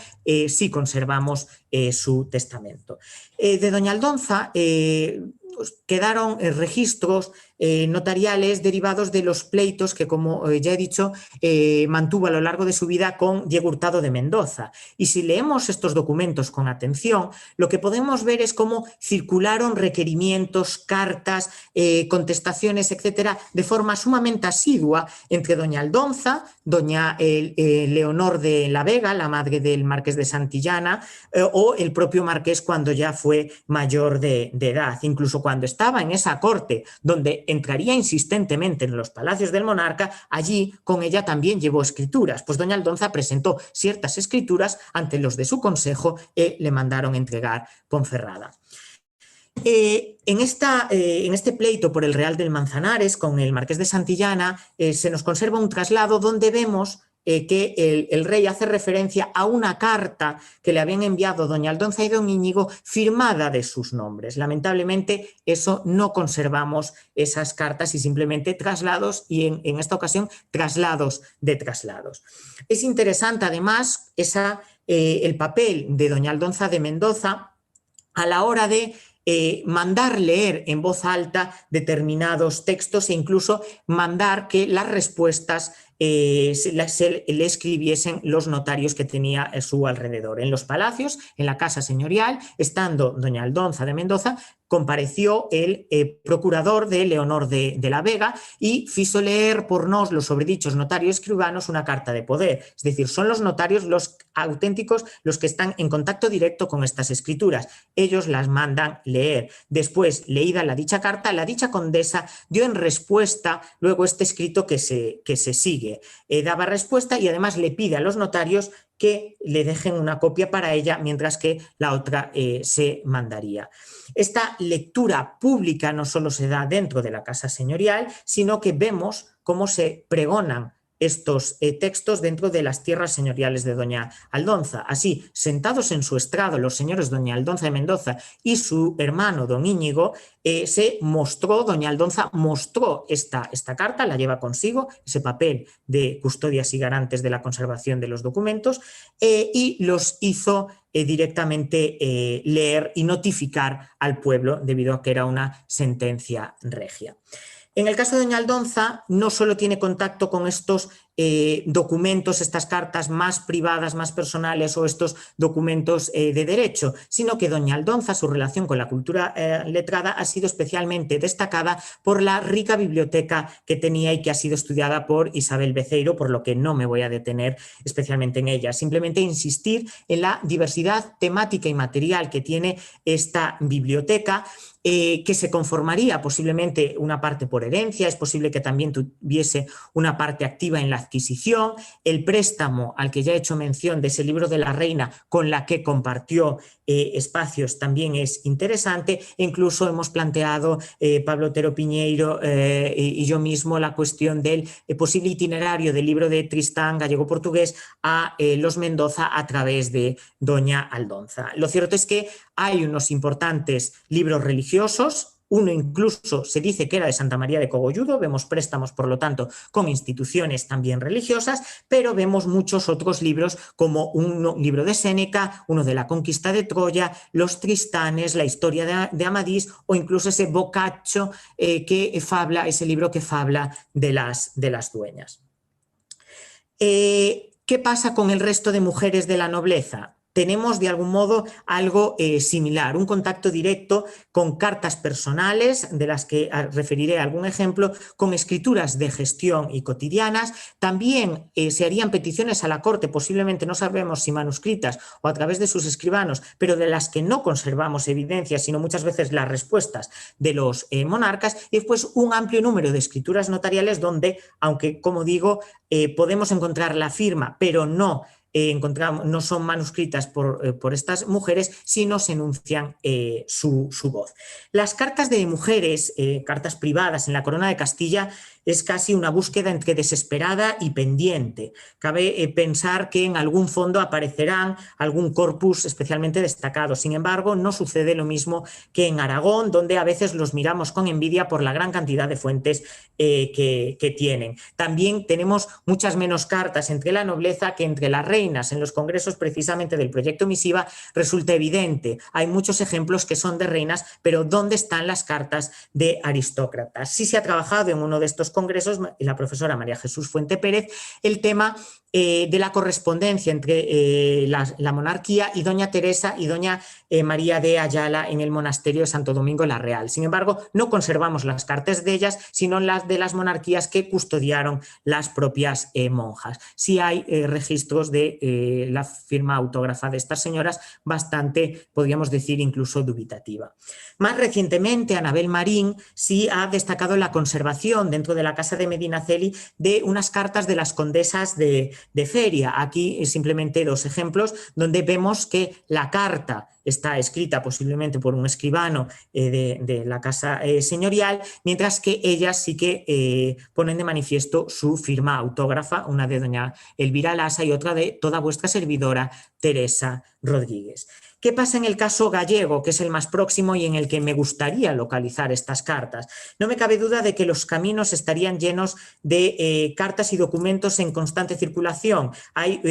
sí conservamos su testamento. De doña Aldonza quedaron registros notariales derivados de los pleitos que, como ya he dicho, mantuvo a lo largo de su vida con Diego Hurtado de Mendoza. Y si leemos estos documentos con atención, lo que podemos ver es cómo circularon requerimientos, cartas, contestaciones, etcétera, de forma sumamente asidua entre doña Aldonza, doña Leonor de la Vega, la madre del marqués de Santillana, o el propio marqués cuando ya fue mayor de edad. Incluso cuando estaba en esa corte donde entraría insistentemente en los palacios del monarca, allí con ella también llevó escrituras, pues doña Aldonza presentó ciertas escrituras ante los de su consejo y le mandaron entregar Ponferrada. En este pleito por el Real del Manzanares con el marqués de Santillana se nos conserva un traslado donde vemos que el rey hace referencia a una carta que le habían enviado doña Aldonza y don Íñigo firmada de sus nombres. Lamentablemente eso no conservamos esas cartas y simplemente traslados y en esta ocasión traslados de traslados. Es interesante además el papel de doña Aldonza de Mendoza a la hora de mandar leer en voz alta determinados textos e incluso mandar que las respuestas se le escribiesen los notarios que tenía a su alrededor. En los palacios, en la casa señorial, estando doña Aldonza de Mendoza, compareció el procurador de Leonor de la Vega y fizo leer por nos los sobredichos notarios escribanos una carta de poder. Es decir, son los notarios los auténticos los que están en contacto directo con estas escrituras. Ellos las mandan leer. Después, leída la dicha carta, la dicha condesa dio en respuesta luego este escrito que se sigue. Daba respuesta y además le pide a los notarios que le dejen una copia para ella, mientras que la otra se mandaría. Esta lectura pública no solo se da dentro de la casa señorial, sino que vemos cómo se pregonan estos textos dentro de las tierras señoriales de doña Aldonza. Así, sentados en su estrado los señores doña Aldonza de Mendoza y su hermano don Íñigo, doña Aldonza mostró esta carta, la lleva consigo, ese papel de custodias y garantes de la conservación de los documentos, y los hizo directamente leer y notificar al pueblo debido a que era una sentencia regia. En el caso de doña Aldonza no solo tiene contacto con estos documentos, estas cartas más privadas, más personales o estos documentos de derecho, sino que doña Aldonza, su relación con la cultura letrada ha sido especialmente destacada por la rica biblioteca que tenía y que ha sido estudiada por Isabel Beceiro, por lo que no me voy a detener especialmente en ella. Simplemente insistir en la diversidad temática y material que tiene esta biblioteca, que se conformaría posiblemente una parte por herencia, es posible que también tuviese una parte activa en la adquisición, el préstamo al que ya he hecho mención de ese libro de la reina con la que compartió espacios también es interesante, e incluso hemos planteado Pablo Otero Piñeiro y yo mismo la cuestión del posible itinerario del libro de Tristán gallego-portugués a los Mendoza a través de doña Aldonza. Lo cierto es que hay unos importantes libros religiosos, uno incluso se dice que era de Santa María de Cogolludo, vemos préstamos por lo tanto con instituciones también religiosas, pero vemos muchos otros libros como un libro de Séneca, uno de la conquista de Troya, los Tristanes, la historia de Amadís o incluso ese Boccaccio ese libro que fabla de las dueñas. ¿Qué pasa con el resto de mujeres de la nobleza? Tenemos de algún modo algo similar, un contacto directo con cartas personales, de las que referiré algún ejemplo, con escrituras de gestión y cotidianas. También se harían peticiones a la corte, posiblemente no sabemos si manuscritas o a través de sus escribanos, pero de las que no conservamos evidencias, sino muchas veces las respuestas de los monarcas, y después un amplio número de escrituras notariales donde, aunque como digo, podemos encontrar la firma, pero no son manuscritas por estas mujeres, sino se enuncian su voz. Las cartas de mujeres, cartas privadas en la Corona de Castilla, es casi una búsqueda entre desesperada y pendiente. Cabe pensar que en algún fondo aparecerán algún corpus especialmente destacado. Sin embargo, no sucede lo mismo que en Aragón, donde a veces los miramos con envidia por la gran cantidad de fuentes que tienen. También tenemos muchas menos cartas entre la nobleza que entre las reinas. En los congresos precisamente del proyecto Misiva resulta evidente. Hay muchos ejemplos que son de reinas, pero ¿dónde están las cartas de aristócratas? Sí se ha trabajado en uno de estos congresos, la profesora María Jesús Fuente Pérez, el tema de la correspondencia entre la monarquía y doña Teresa y doña María de Ayala en el monasterio de Santo Domingo la Real. Sin embargo, no conservamos las cartas de ellas, sino las de las monarquías que custodiaron las propias monjas. Sí hay registros de la firma autógrafa de estas señoras bastante, podríamos decir, incluso dubitativa. Más recientemente, Anabel Marín sí ha destacado la conservación dentro de la casa de Medinaceli de unas cartas de las condesas de Feria. Aquí simplemente dos ejemplos donde vemos que la carta está escrita posiblemente por un escribano de la casa señorial, mientras que ellas sí que ponen de manifiesto su firma autógrafa, una de doña Elvira Lasa y otra de toda vuestra servidora Teresa Rodríguez. ¿Qué pasa en el caso gallego, que es el más próximo y en el que me gustaría localizar estas cartas? No me cabe duda de que los caminos estarían llenos de cartas y documentos en constante circulación. Hay,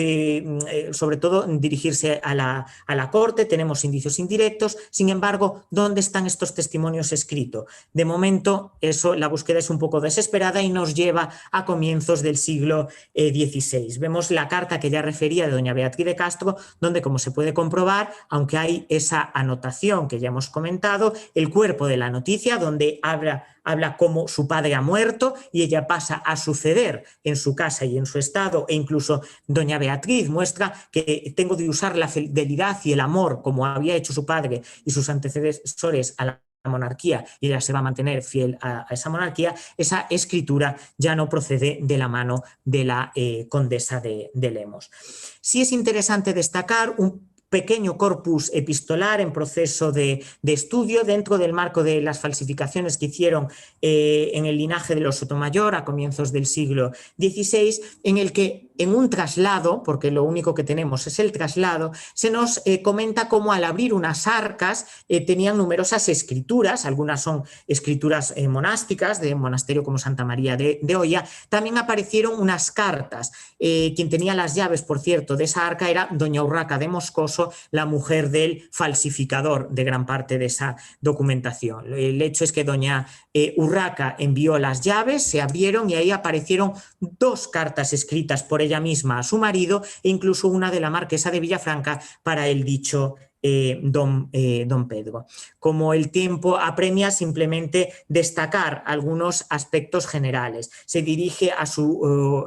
sobre todo, dirigirse a la corte, tenemos indicios indirectos. Sin embargo, ¿dónde están estos testimonios escritos? De momento, la búsqueda es un poco desesperada y nos lleva a comienzos del siglo XVI. Vemos la carta que ya refería de doña Beatriz de Castro, donde, como se puede comprobar, aunque hay esa anotación que ya hemos comentado, el cuerpo de la noticia, donde habla cómo su padre ha muerto y ella pasa a suceder en su casa y en su estado, e incluso doña Beatriz muestra que tengo de usar la fidelidad y el amor como había hecho su padre y sus antecesores a la monarquía, y ella se va a mantener fiel a esa monarquía. Esa escritura ya no procede de la mano de la condesa de Lemos. Sí es interesante destacar un pequeño corpus epistolar en proceso de estudio dentro del marco de las falsificaciones que hicieron en el linaje de los Sotomayor a comienzos del siglo XVI, en el que en un traslado, porque lo único que tenemos es el traslado, se nos comenta cómo al abrir unas arcas tenían numerosas escrituras, algunas son escrituras monásticas de un monasterio como Santa María de Oya. También aparecieron unas cartas. Quien tenía las llaves, por cierto, de esa arca era doña Urraca de Moscoso, la mujer del falsificador de gran parte de esa documentación. El hecho es que doña Urraca envió las llaves, se abrieron y ahí aparecieron 2 cartas escritas por ella misma a su marido e incluso una de la marquesa de Villafranca para el dicho don Pedro. Como el tiempo apremia, simplemente destacar algunos aspectos generales. Se dirige a su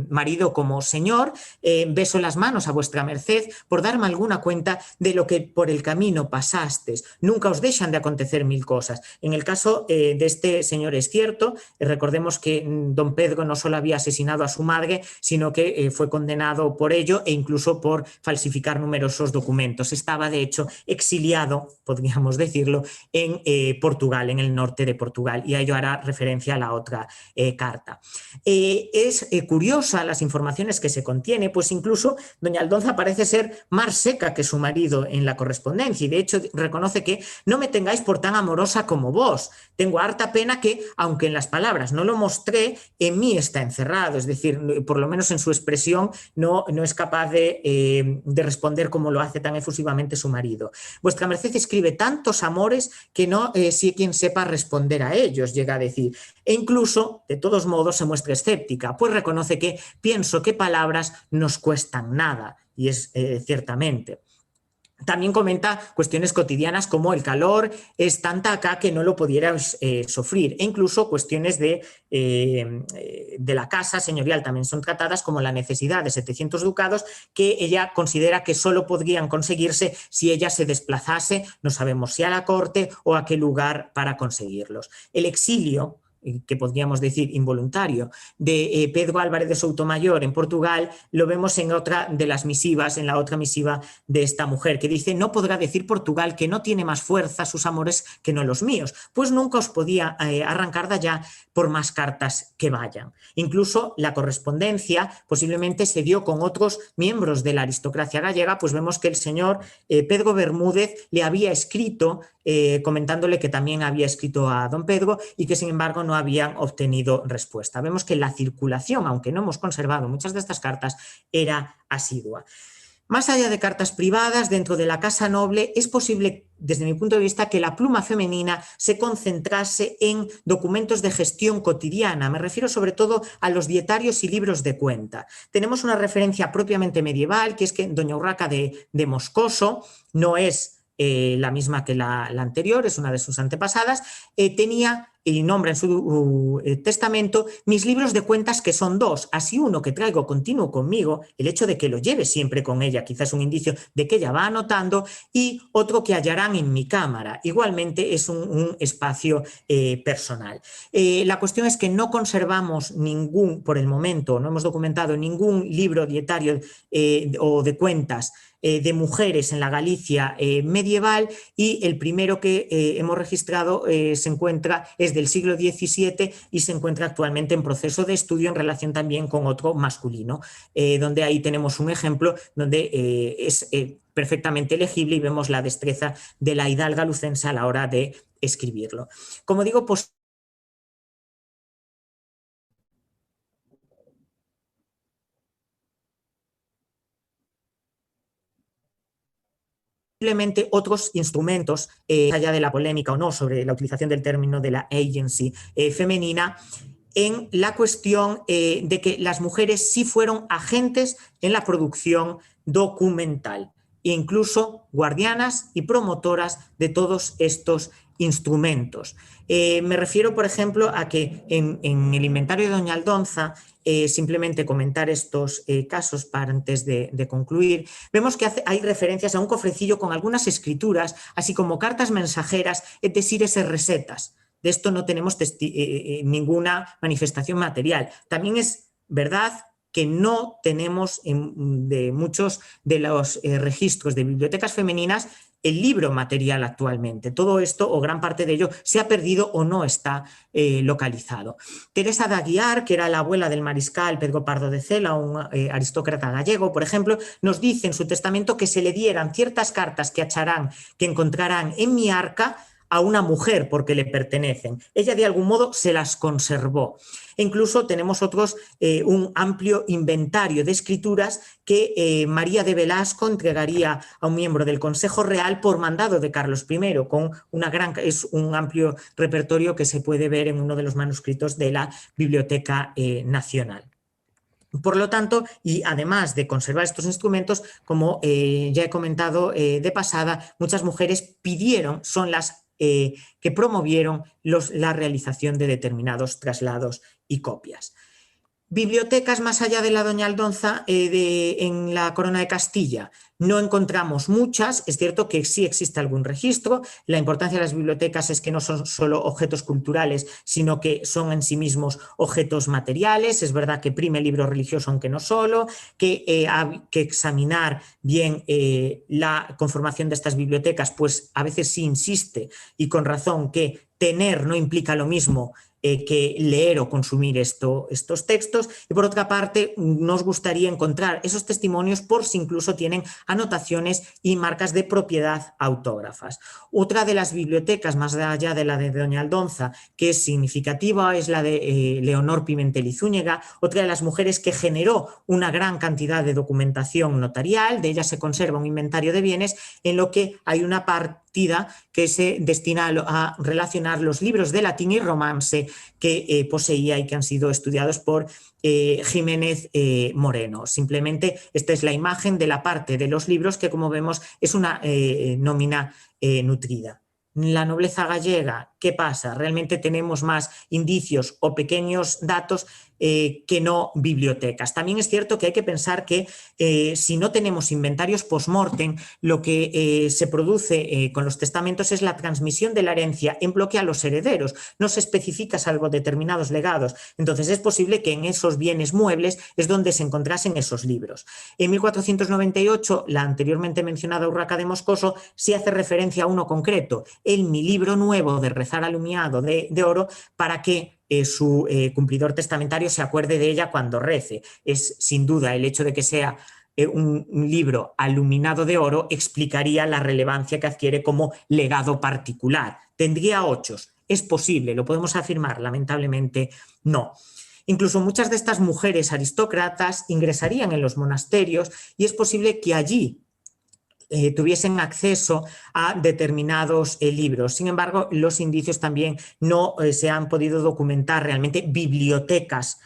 marido como señor: beso las manos a vuestra merced por darme alguna cuenta de lo que por el camino pasastes. Nunca os dejan de acontecer mil cosas. En el caso de este señor es cierto, recordemos que don Pedro no solo había asesinado a su madre, sino que fue condenado por ello e incluso por falsificar numerosos documentos. Estaba de hecho exiliado, podríamos decirlo, en Portugal, en el norte de Portugal, y a ello hará referencia a la otra carta. Es curiosa las informaciones que se contiene, pues incluso doña Aldonza parece ser más seca que su marido en la correspondencia, y de hecho reconoce que no me tengáis por tan amorosa como vos. Tengo harta pena que, aunque en las palabras no lo mostré, en mí está encerrado, es decir, por lo menos en su expresión no es capaz de responder como lo hace tan efusivamente su marido. Vuestra merced escribe tantos amores que no sé quien sepa responder a ellos, llega a decir, e incluso, de todos modos, se muestra escéptica, pues reconoce que pienso que palabras nos cuestan nada, y es ciertamente. También comenta cuestiones cotidianas como el calor es tanta acá que no lo pudieras sufrir, e incluso cuestiones de la casa señorial también son tratadas, como la necesidad de 700 ducados que ella considera que solo podrían conseguirse si ella se desplazase, no sabemos si a la corte o a qué lugar, para conseguirlos. El exilio, que podríamos decir involuntario, de Pedro Álvarez de Soutomayor en Portugal, lo vemos en otra de las misivas, en la otra misiva de esta mujer, que dice: no podrá decir Portugal que no tiene más fuerza sus amores que no los míos, pues nunca os podía arrancar de allá por más cartas que vayan. Incluso la correspondencia posiblemente se dio con otros miembros de la aristocracia gallega, pues vemos que el señor Pedro Bermúdez le había escrito comentándole que también había escrito a don Pedro y que sin embargo no habían obtenido respuesta. Vemos que la circulación, aunque no hemos conservado muchas de estas cartas, era asidua. Más allá de cartas privadas, dentro de la Casa Noble, es posible, desde mi punto de vista, que la pluma femenina se concentrase en documentos de gestión cotidiana. Me refiero sobre todo a los dietarios y libros de cuenta. Tenemos una referencia propiamente medieval, que es que doña Urraca de Moscoso, no es la misma que la anterior, es una de sus antepasadas, tenía y nombra en su testamento mis libros de cuentas, que son 2, así uno que traigo continuo conmigo, el hecho de que lo lleve siempre con ella quizás un indicio de que ella va anotando, y otro que hallarán en mi cámara, igualmente es un espacio personal. La cuestión es que no conservamos ningún, por el momento, no hemos documentado ningún libro dietario o de cuentas de mujeres en la Galicia medieval, y el primero que hemos registrado es del siglo XVII y se encuentra actualmente en proceso de estudio en relación también con otro masculino, donde ahí tenemos un ejemplo donde es perfectamente legible y vemos la destreza de la hidalga lucense a la hora de escribirlo. Como digo, pues posiblemente otros instrumentos, allá de la polémica o no sobre la utilización del término de la agency femenina, en la cuestión de que las mujeres sí fueron agentes en la producción documental e incluso guardianas y promotoras de todos estos instrumentos. Me refiero, por ejemplo, a que en el inventario de Doña Aldonza, simplemente comentar estos casos para antes de concluir, vemos que hay referencias a un cofrecillo con algunas escrituras, así como cartas mensajeras, es decir, esas recetas. De esto no tenemos ninguna manifestación material. También es verdad que no tenemos de muchos de los registros de bibliotecas femeninas el libro material actualmente. Todo esto, o gran parte de ello, se ha perdido o no está localizado. Teresa de Aguiar, que era la abuela del mariscal Pedro Pardo de Cela, un aristócrata gallego, por ejemplo, nos dice en su testamento que se le dieran ciertas cartas que encontrarán en mi arca a una mujer porque le pertenecen. Ella de algún modo se las conservó. E incluso tenemos un amplio inventario de escrituras que María de Velasco entregaría a un miembro del Consejo Real por mandado de Carlos I, con es un amplio repertorio que se puede ver en uno de los manuscritos de la Biblioteca Nacional. Por lo tanto, y además de conservar estos instrumentos, como ya he comentado de pasada, muchas mujeres son las que promovieron la realización de determinados traslados y copias. Bibliotecas más allá de la Doña Aldonza en la Corona de Castilla. No encontramos muchas, es cierto que sí existe algún registro. La importancia de las bibliotecas es que no son solo objetos culturales, sino que son en sí mismos objetos materiales. Es verdad que prime el libro religioso, aunque no solo, que hay que examinar bien la conformación de estas bibliotecas, pues a veces sí insiste, y con razón, que tener no implica lo mismo que leer o consumir estos textos. Y por otra parte, nos gustaría encontrar esos testimonios por si incluso tienen anotaciones y marcas de propiedad autógrafas. Otra de las bibliotecas, más allá de la de Doña Aldonza, que es significativa, es la de Leonor Pimentel y Zúñiga, otra de las mujeres que generó una gran cantidad de documentación notarial. De ella se conserva un inventario de bienes en lo que hay una partida que se destina a relacionar los libros de latín y romance que poseía y que han sido estudiados por Jiménez Moreno. Simplemente esta es la imagen de la parte de los libros que, como vemos, es una nómina nutrida. La nobleza gallega, ¿qué pasa? Realmente tenemos más indicios o pequeños datos que no bibliotecas. También es cierto que hay que pensar que si no tenemos inventarios post-mortem, lo que se produce con los testamentos es la transmisión de la herencia en bloque a los herederos. No se especifica salvo determinados legados. Entonces es posible que en esos bienes muebles es donde se encontrasen esos libros. En 1498, la anteriormente mencionada Urraca de Moscoso sí hace referencia a uno concreto, mi libro nuevo de rezar alumiado de oro, para que su cumplidor testamentario se acuerde de ella cuando rece. Es sin duda el hecho de que sea un libro aluminado de oro explicaría la relevancia que adquiere como legado particular. ¿Tendría 8? Es posible, lo podemos afirmar, lamentablemente no. Incluso muchas de estas mujeres aristócratas ingresarían en los monasterios y es posible que allí tuviesen acceso a determinados libros. Sin embargo, los indicios también no se han podido documentar realmente bibliotecas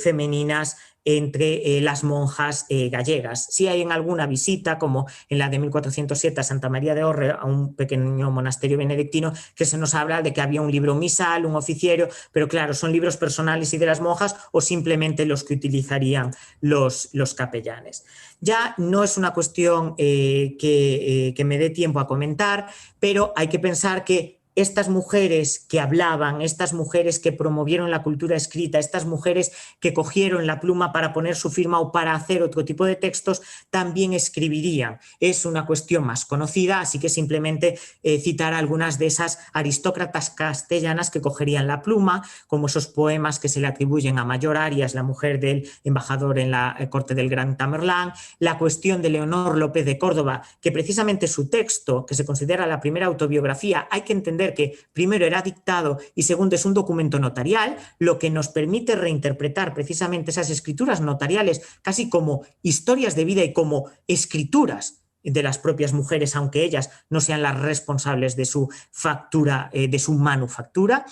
femeninas entre las monjas gallegas. Sí hay en alguna visita, como en la de 1407 a Santa María de Orre, a un pequeño monasterio benedictino, que se nos habla de que había un libro misal, un oficiario, pero claro, son libros personales y de las monjas o simplemente los que utilizarían los capellanes. Ya no es una cuestión que me dé tiempo a comentar, pero hay que pensar que estas mujeres que hablaban, estas mujeres que promovieron la cultura escrita, estas mujeres que cogieron la pluma para poner su firma o para hacer otro tipo de textos, también escribirían. Es una cuestión más conocida, así que simplemente citar algunas de esas aristócratas castellanas que cogerían la pluma, como esos poemas que se le atribuyen a Mayor Arias, la mujer del embajador en la corte del Gran Tamerlán, la cuestión de Leonor López de Córdoba, que precisamente su texto, que se considera la primera autobiografía, hay que entender que primero era dictado y segundo es un documento notarial, lo que nos permite reinterpretar precisamente esas escrituras notariales casi como historias de vida y como escrituras de las propias mujeres, aunque ellas no sean las responsables de su factura, de su manufactura.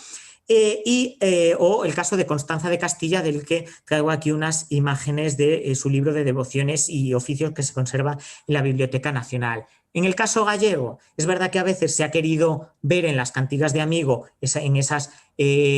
O el caso de Constanza de Castilla, del que traigo aquí unas imágenes de su libro de devociones y oficios que se conserva en la Biblioteca Nacional. En el caso gallego, es verdad que a veces se ha querido ver en las cantigas de Amigo, en esas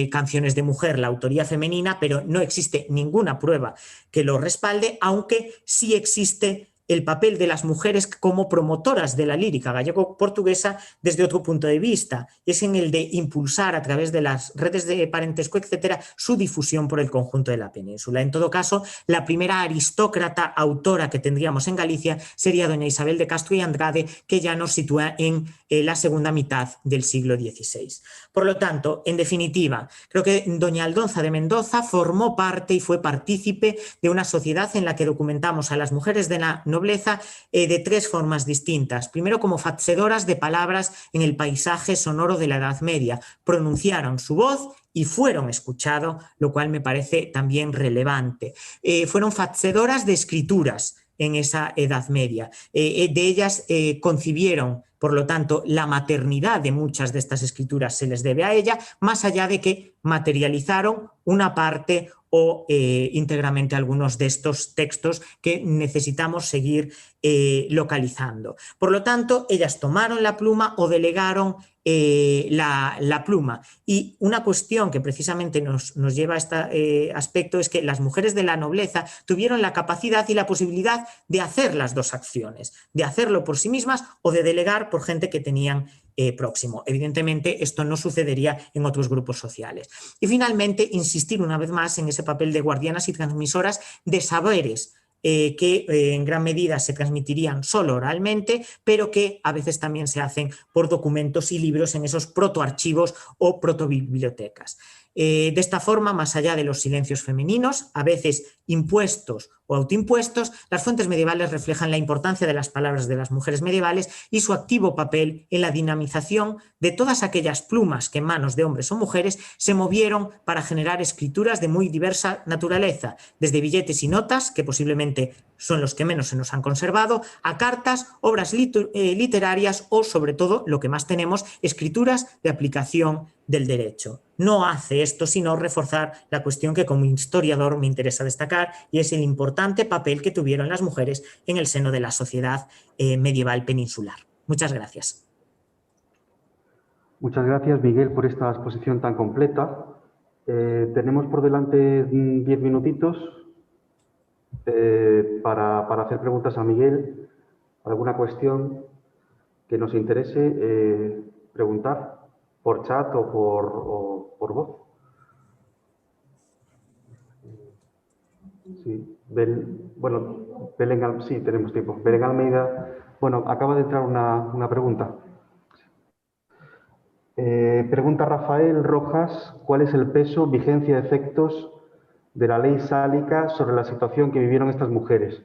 canciones de mujer, la autoría femenina, pero no existe ninguna prueba que lo respalde, aunque sí existe el papel de las mujeres como promotoras de la lírica gallego-portuguesa desde otro punto de vista, es en el de impulsar a través de las redes de parentesco, etcétera, su difusión por el conjunto de la península. En todo caso, la primera aristócrata autora que tendríamos en Galicia sería doña Isabel de Castro y Andrade, que ya nos sitúa en la segunda mitad del siglo XVI. Por lo tanto, en definitiva, creo que doña Aldonza de Mendoza formó parte y fue partícipe de una sociedad en la que documentamos a las mujeres de la nobleza de tres formas distintas. Primero, como facedoras de palabras en el paisaje sonoro de la Edad Media. Pronunciaron su voz y fueron escuchados, lo cual me parece también relevante. Fueron facedoras de escrituras en esa Edad Media. De ellas concibieron, por lo tanto, la maternidad de muchas de estas escrituras se les debe a ella, más allá de que materializaron una parte o íntegramente algunos de estos textos que necesitamos seguir localizando. Por lo tanto, ellas tomaron la pluma o delegaron la pluma. Y una cuestión que precisamente nos lleva a este aspecto es que las mujeres de la nobleza tuvieron la capacidad y la posibilidad de hacer las dos acciones, de hacerlo por sí mismas o de delegar por gente que tenían próximo. Evidentemente, esto no sucedería en otros grupos sociales. Y finalmente, insistir una vez más en ese papel de guardianas y transmisoras de saberes que en gran medida se transmitirían solo oralmente, pero que a veces también se hacen por documentos y libros en esos protoarchivos o protobibliotecas. De esta forma, más allá de los silencios femeninos, a veces impuestos o autoimpuestos, las fuentes medievales reflejan la importancia de las palabras de las mujeres medievales y su activo papel en la dinamización de todas aquellas plumas que en manos de hombres o mujeres se movieron para generar escrituras de muy diversa naturaleza, desde billetes y notas, que posiblemente son los que menos se nos han conservado, a cartas, obras literarias o, sobre todo, lo que más tenemos, escrituras de aplicación del derecho. No hace esto sino reforzar la cuestión que como historiador me interesa destacar, y es el importante papel que tuvieron las mujeres en el seno de la sociedad medieval peninsular. Muchas gracias. Muchas gracias, Miguel, por esta exposición tan completa. Tenemos por delante 10 minutitos para hacer preguntas a Miguel. ¿Alguna cuestión que nos interese preguntar por chat o por voz? Sí, sí, tenemos tiempo. Belén Almeida, bueno, acaba de entrar una pregunta. Pregunta Rafael Rojas, ¿cuál es el peso, vigencia, efectos de la ley sálica sobre la situación que vivieron estas mujeres?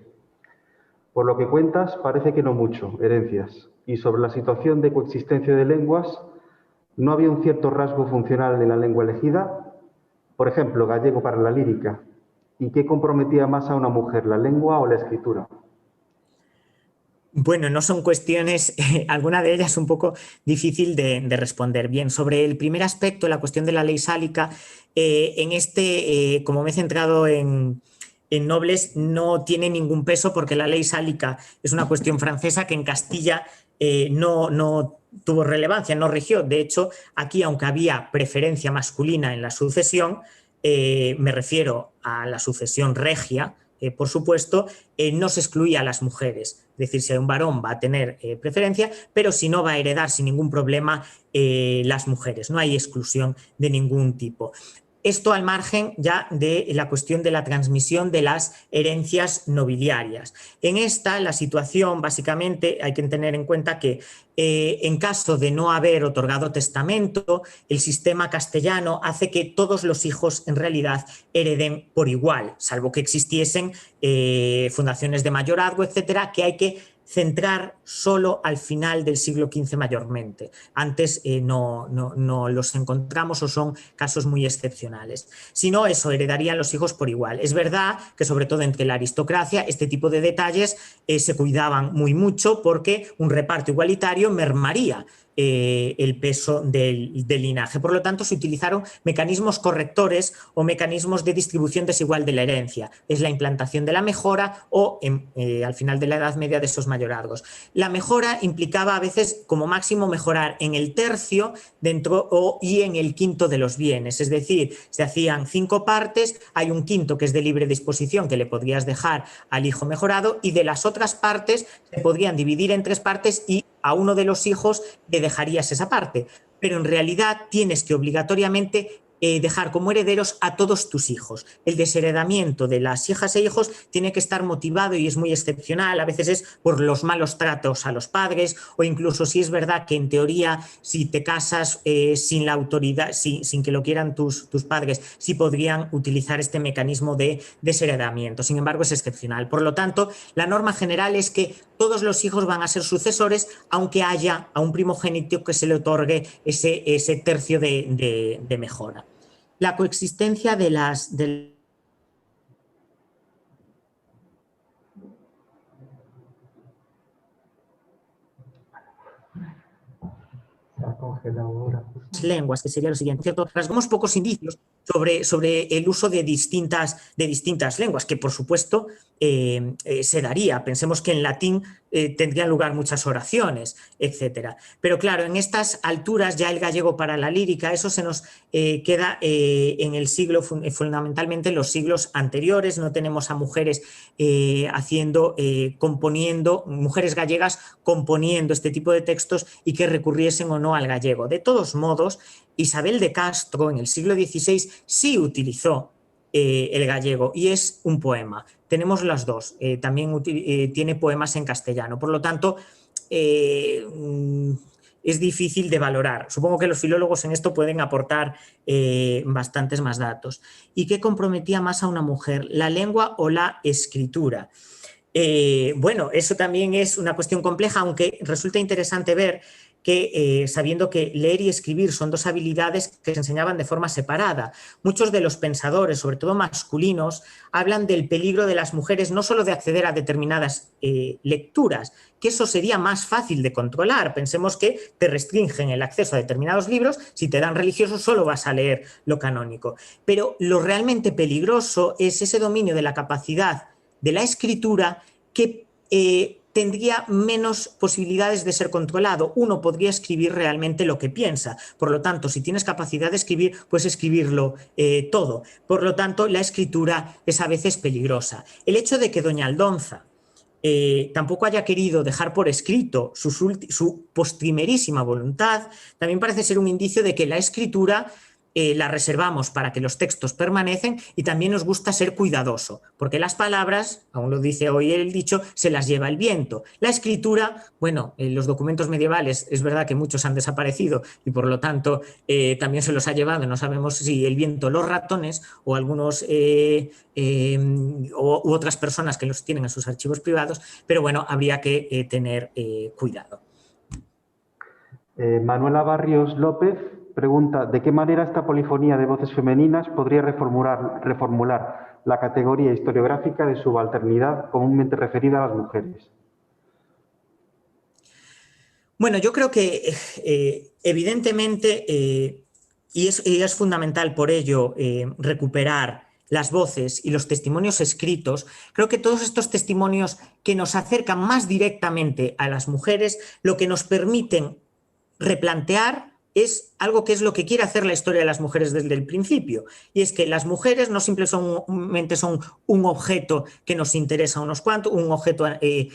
Por lo que cuentas, parece que no mucho, herencias. Y sobre la situación de coexistencia de lenguas, ¿no había un cierto rasgo funcional en la lengua elegida? Por ejemplo, gallego para la lírica. ¿Y qué comprometía más a una mujer, la lengua o la escritura? Bueno, no son cuestiones, alguna de ellas un poco difícil de responder. Bien, sobre el primer aspecto, la cuestión de la ley sálica, como me he centrado en nobles, no tiene ningún peso porque la ley sálica es una cuestión francesa que en Castilla no tuvo relevancia, no rigió. De hecho, aquí, aunque había preferencia masculina en la sucesión, me refiero a la sucesión regia, por supuesto, no se excluía a las mujeres. Es decir, si hay un varón va a tener preferencia, pero si no va a heredar sin ningún problema las mujeres. No hay exclusión de ningún tipo. Esto al margen ya de la cuestión de la transmisión de las herencias nobiliarias. En esta, la situación, básicamente, hay que tener en cuenta que en caso de no haber otorgado testamento, el sistema castellano hace que todos los hijos en realidad hereden por igual, salvo que existiesen fundaciones de mayorazgo, etcétera, que hay que centrar solo al final del siglo XV mayormente. Antes no los encontramos o son casos muy excepcionales. Si no, eso, heredarían los hijos por igual. Es verdad que sobre todo entre la aristocracia este tipo de detalles se cuidaban muy mucho porque un reparto igualitario mermaría el peso del linaje. Por lo tanto, se utilizaron mecanismos correctores o mecanismos de distribución desigual de la herencia. Es la implantación de la mejora o, al final de la Edad Media, de esos mayorazgos. La mejora implicaba a veces, como máximo, mejorar en el tercio y en el quinto de los bienes. Es decir, se hacían 5 partes, hay un quinto que es de libre disposición que le podrías dejar al hijo mejorado y de las otras partes se podrían dividir en 3 partes y a uno de los hijos le dejarías esa parte, pero en realidad tienes que obligatoriamente dejar como herederos a todos tus hijos. El desheredamiento de las hijas e hijos tiene que estar motivado y es muy excepcional, a veces es por los malos tratos a los padres o incluso si es verdad que en teoría si te casas sin la autoridad, sin que lo quieran tus padres, sí podrían utilizar este mecanismo de desheredamiento. Sin embargo, es excepcional. Por lo tanto, la norma general es que todos los hijos van a ser sucesores, aunque haya a un primogénito que se le otorgue ese tercio de mejora. La coexistencia de las... lenguas, que sería lo siguiente, ¿cierto? Rasgamos pocos indicios sobre el uso de distintas lenguas, que por supuesto se daría. Pensemos que en latín tendrían lugar muchas oraciones, etcétera. Pero claro, en estas alturas ya el gallego para la lírica, eso se nos queda en el siglo, fundamentalmente en los siglos anteriores. No tenemos a mujeres componiendo, mujeres gallegas componiendo este tipo de textos y que recurriesen o no al gallego. De todos modos, Isabel de Castro en el siglo XVI sí utilizó el gallego y es un poema. Tenemos las dos. También tiene poemas en castellano. Por lo tanto, es difícil de valorar. Supongo que los filólogos en esto pueden aportar bastantes más datos. ¿Y qué comprometía más a una mujer, la lengua o la escritura? Bueno, eso también es una cuestión compleja, aunque resulta interesante ver que sabiendo que leer y escribir son 2 habilidades que se enseñaban de forma separada. Muchos de los pensadores, sobre todo masculinos, hablan del peligro de las mujeres no solo de acceder a determinadas lecturas, que eso sería más fácil de controlar. Pensemos que te restringen el acceso a determinados libros, si te dan religiosos solo vas a leer lo canónico. Pero lo realmente peligroso es ese dominio de la capacidad de la escritura que tendría menos posibilidades de ser controlado. Uno podría escribir realmente lo que piensa. Por lo tanto, si tienes capacidad de escribir, puedes escribirlo todo. Por lo tanto, la escritura es a veces peligrosa. El hecho de que doña Aldonza tampoco haya querido dejar por escrito su postrimerísima voluntad, también parece ser un indicio de que la escritura la reservamos para que los textos permanecen y también nos gusta ser cuidadoso, porque las palabras, aún lo dice hoy el dicho, se las lleva el viento. La escritura, bueno, los documentos medievales es verdad que muchos han desaparecido y por lo tanto también se los ha llevado, no sabemos si el viento, los ratones o algunos u otras personas que los tienen en sus archivos privados, pero bueno, habría que tener cuidado. Manuela Barrios López pregunta, ¿de qué manera esta polifonía de voces femeninas podría reformular la categoría historiográfica de subalternidad comúnmente referida a las mujeres? Bueno, yo creo que evidentemente, y es fundamental por ello recuperar las voces y los testimonios escritos, creo que todos estos testimonios que nos acercan más directamente a las mujeres, lo que nos permiten replantear es algo que es lo que quiere hacer la historia de las mujeres desde el principio. Y es que las mujeres no simplemente son un objeto que nos interesa a unos cuantos, un objeto de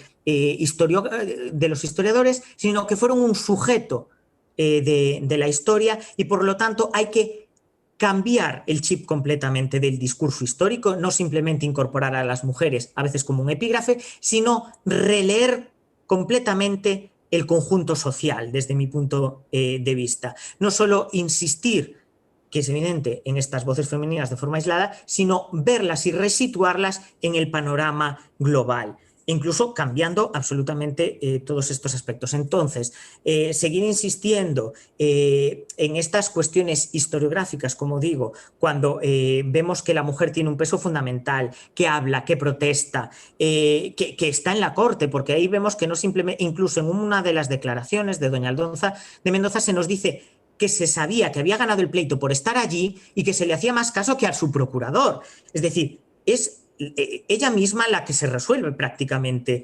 los historiadores, sino que fueron un sujeto de la historia, y por lo tanto hay que cambiar el chip completamente del discurso histórico, no simplemente incorporar a las mujeres a veces como un epígrafe, sino releer completamente el conjunto social desde mi punto de vista. No solo insistir, que es evidente, en estas voces femeninas de forma aislada, sino verlas y resituarlas en el panorama global, incluso cambiando absolutamente todos estos aspectos. Entonces, seguir insistiendo en estas cuestiones historiográficas, como digo, cuando vemos que la mujer tiene un peso fundamental, que habla, que protesta, que está en la corte, porque ahí vemos que no simplemente, incluso en una de las declaraciones de doña Aldonza de Mendoza se nos dice que se sabía que había ganado el pleito por estar allí y que se le hacía más caso que a su procurador. Es decir, es ella misma la que se resuelve prácticamente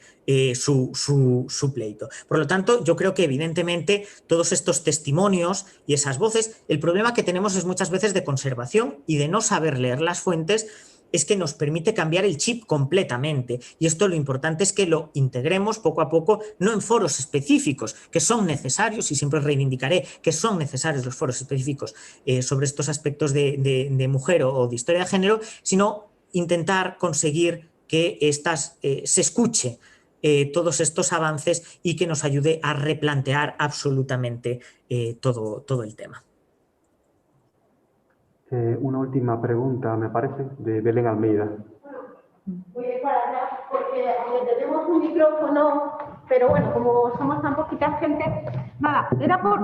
su pleito. Por lo tanto, yo creo que evidentemente todos estos testimonios y esas voces, el problema que tenemos es muchas veces de conservación y de no saber leer las fuentes, es que nos permite cambiar el chip completamente. Y esto lo importante es que lo integremos poco a poco, no en foros específicos, que son necesarios, y siempre reivindicaré que son necesarios los foros específicos sobre estos aspectos de mujer o de historia de género, sino intentar conseguir que se escuche todos estos avances y que nos ayude a replantear absolutamente todo el tema. Una última pregunta, me parece, de Belén Almeida. Voy a ir para atrás porque tenemos un micrófono, pero bueno, como somos tan poquita gente, nada, era por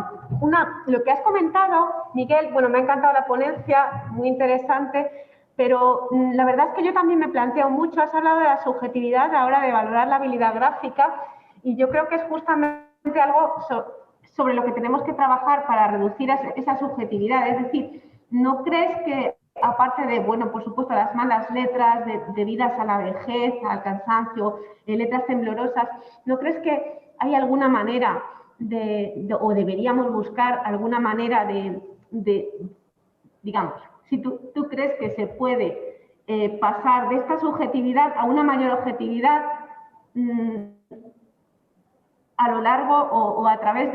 lo que has comentado, Miguel. Bueno, me ha encantado la ponencia, muy interesante, pero la verdad es que yo también me planteo mucho. Has hablado de la subjetividad a la hora de valorar la habilidad gráfica, y yo creo que es justamente algo sobre lo que tenemos que trabajar para reducir esa subjetividad. Es decir, ¿no crees que, aparte de, bueno, por supuesto, las malas letras debidas a la vejez, al cansancio, letras temblorosas, ¿no crees que hay alguna manera o deberíamos buscar alguna manera de digamos, si tú crees que se puede pasar de esta subjetividad a una mayor objetividad a lo largo o a través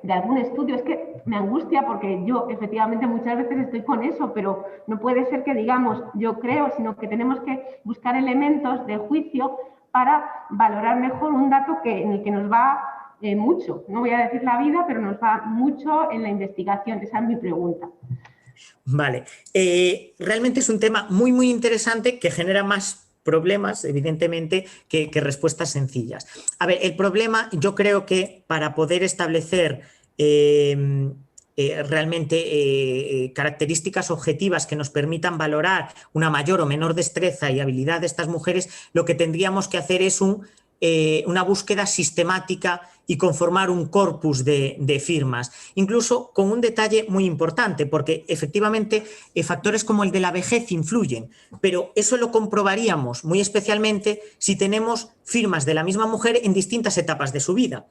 de algún estudio? Es que me angustia porque yo efectivamente muchas veces estoy con eso, pero no puede ser que digamos yo creo, sino que tenemos que buscar elementos de juicio para valorar mejor un dato en el que nos va mucho. No voy a decir la vida, pero nos va mucho en la investigación. Esa es mi pregunta. Vale. Realmente es un tema muy, muy interesante que genera más problemas, evidentemente, que respuestas sencillas. A ver, el problema, yo creo que para poder establecer realmente características objetivas que nos permitan valorar una mayor o menor destreza y habilidad de estas mujeres, lo que tendríamos que hacer es una búsqueda sistemática y conformar un corpus de firmas, incluso con un detalle muy importante, porque efectivamente factores como el de la vejez influyen, pero eso lo comprobaríamos muy especialmente si tenemos firmas de la misma mujer en distintas etapas de su vida.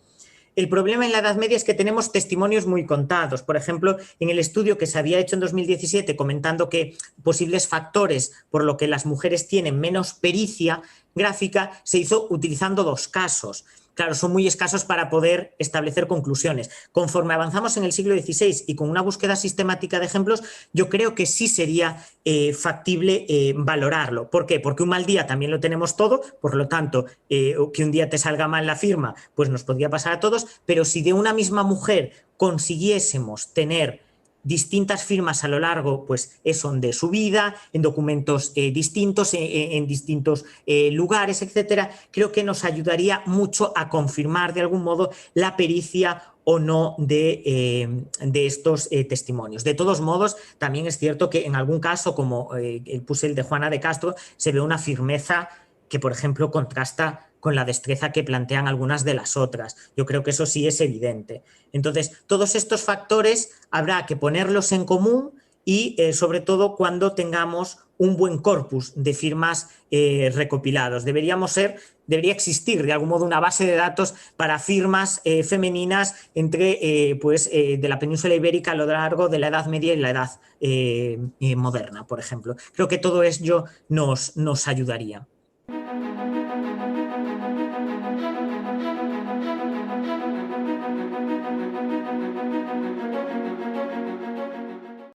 El problema en la Edad Media es que tenemos testimonios muy contados. Por ejemplo, en el estudio que se había hecho en 2017 comentando que posibles factores por lo que las mujeres tienen menos pericia gráfica, se hizo utilizando 2 casos. Claro, son muy escasos para poder establecer conclusiones. Conforme avanzamos en el siglo XVI y con una búsqueda sistemática de ejemplos, yo creo que sí sería factible valorarlo. ¿Por qué? Porque un mal día también lo tenemos todo, por lo tanto, que un día te salga mal la firma, pues nos podría pasar a todos, pero si de una misma mujer consiguiésemos tener distintas firmas a lo largo, pues eso, de su vida, en documentos distintos, en distintos lugares, etcétera, creo que nos ayudaría mucho a confirmar de algún modo la pericia o no de estos testimonios. De todos modos, también es cierto que en algún caso, como puse el de Juana de Castro, se ve una firmeza que, por ejemplo, contrasta con la destreza que plantean algunas de las otras. Yo creo que eso sí es evidente. Entonces, todos estos factores habrá que ponerlos en común y, sobre todo, cuando tengamos un buen corpus de firmas recopilados. Debería existir de algún modo una base de datos para firmas femeninas de la península ibérica a lo largo de la Edad Media y la Edad moderna, por ejemplo. Creo que todo ello nos ayudaría.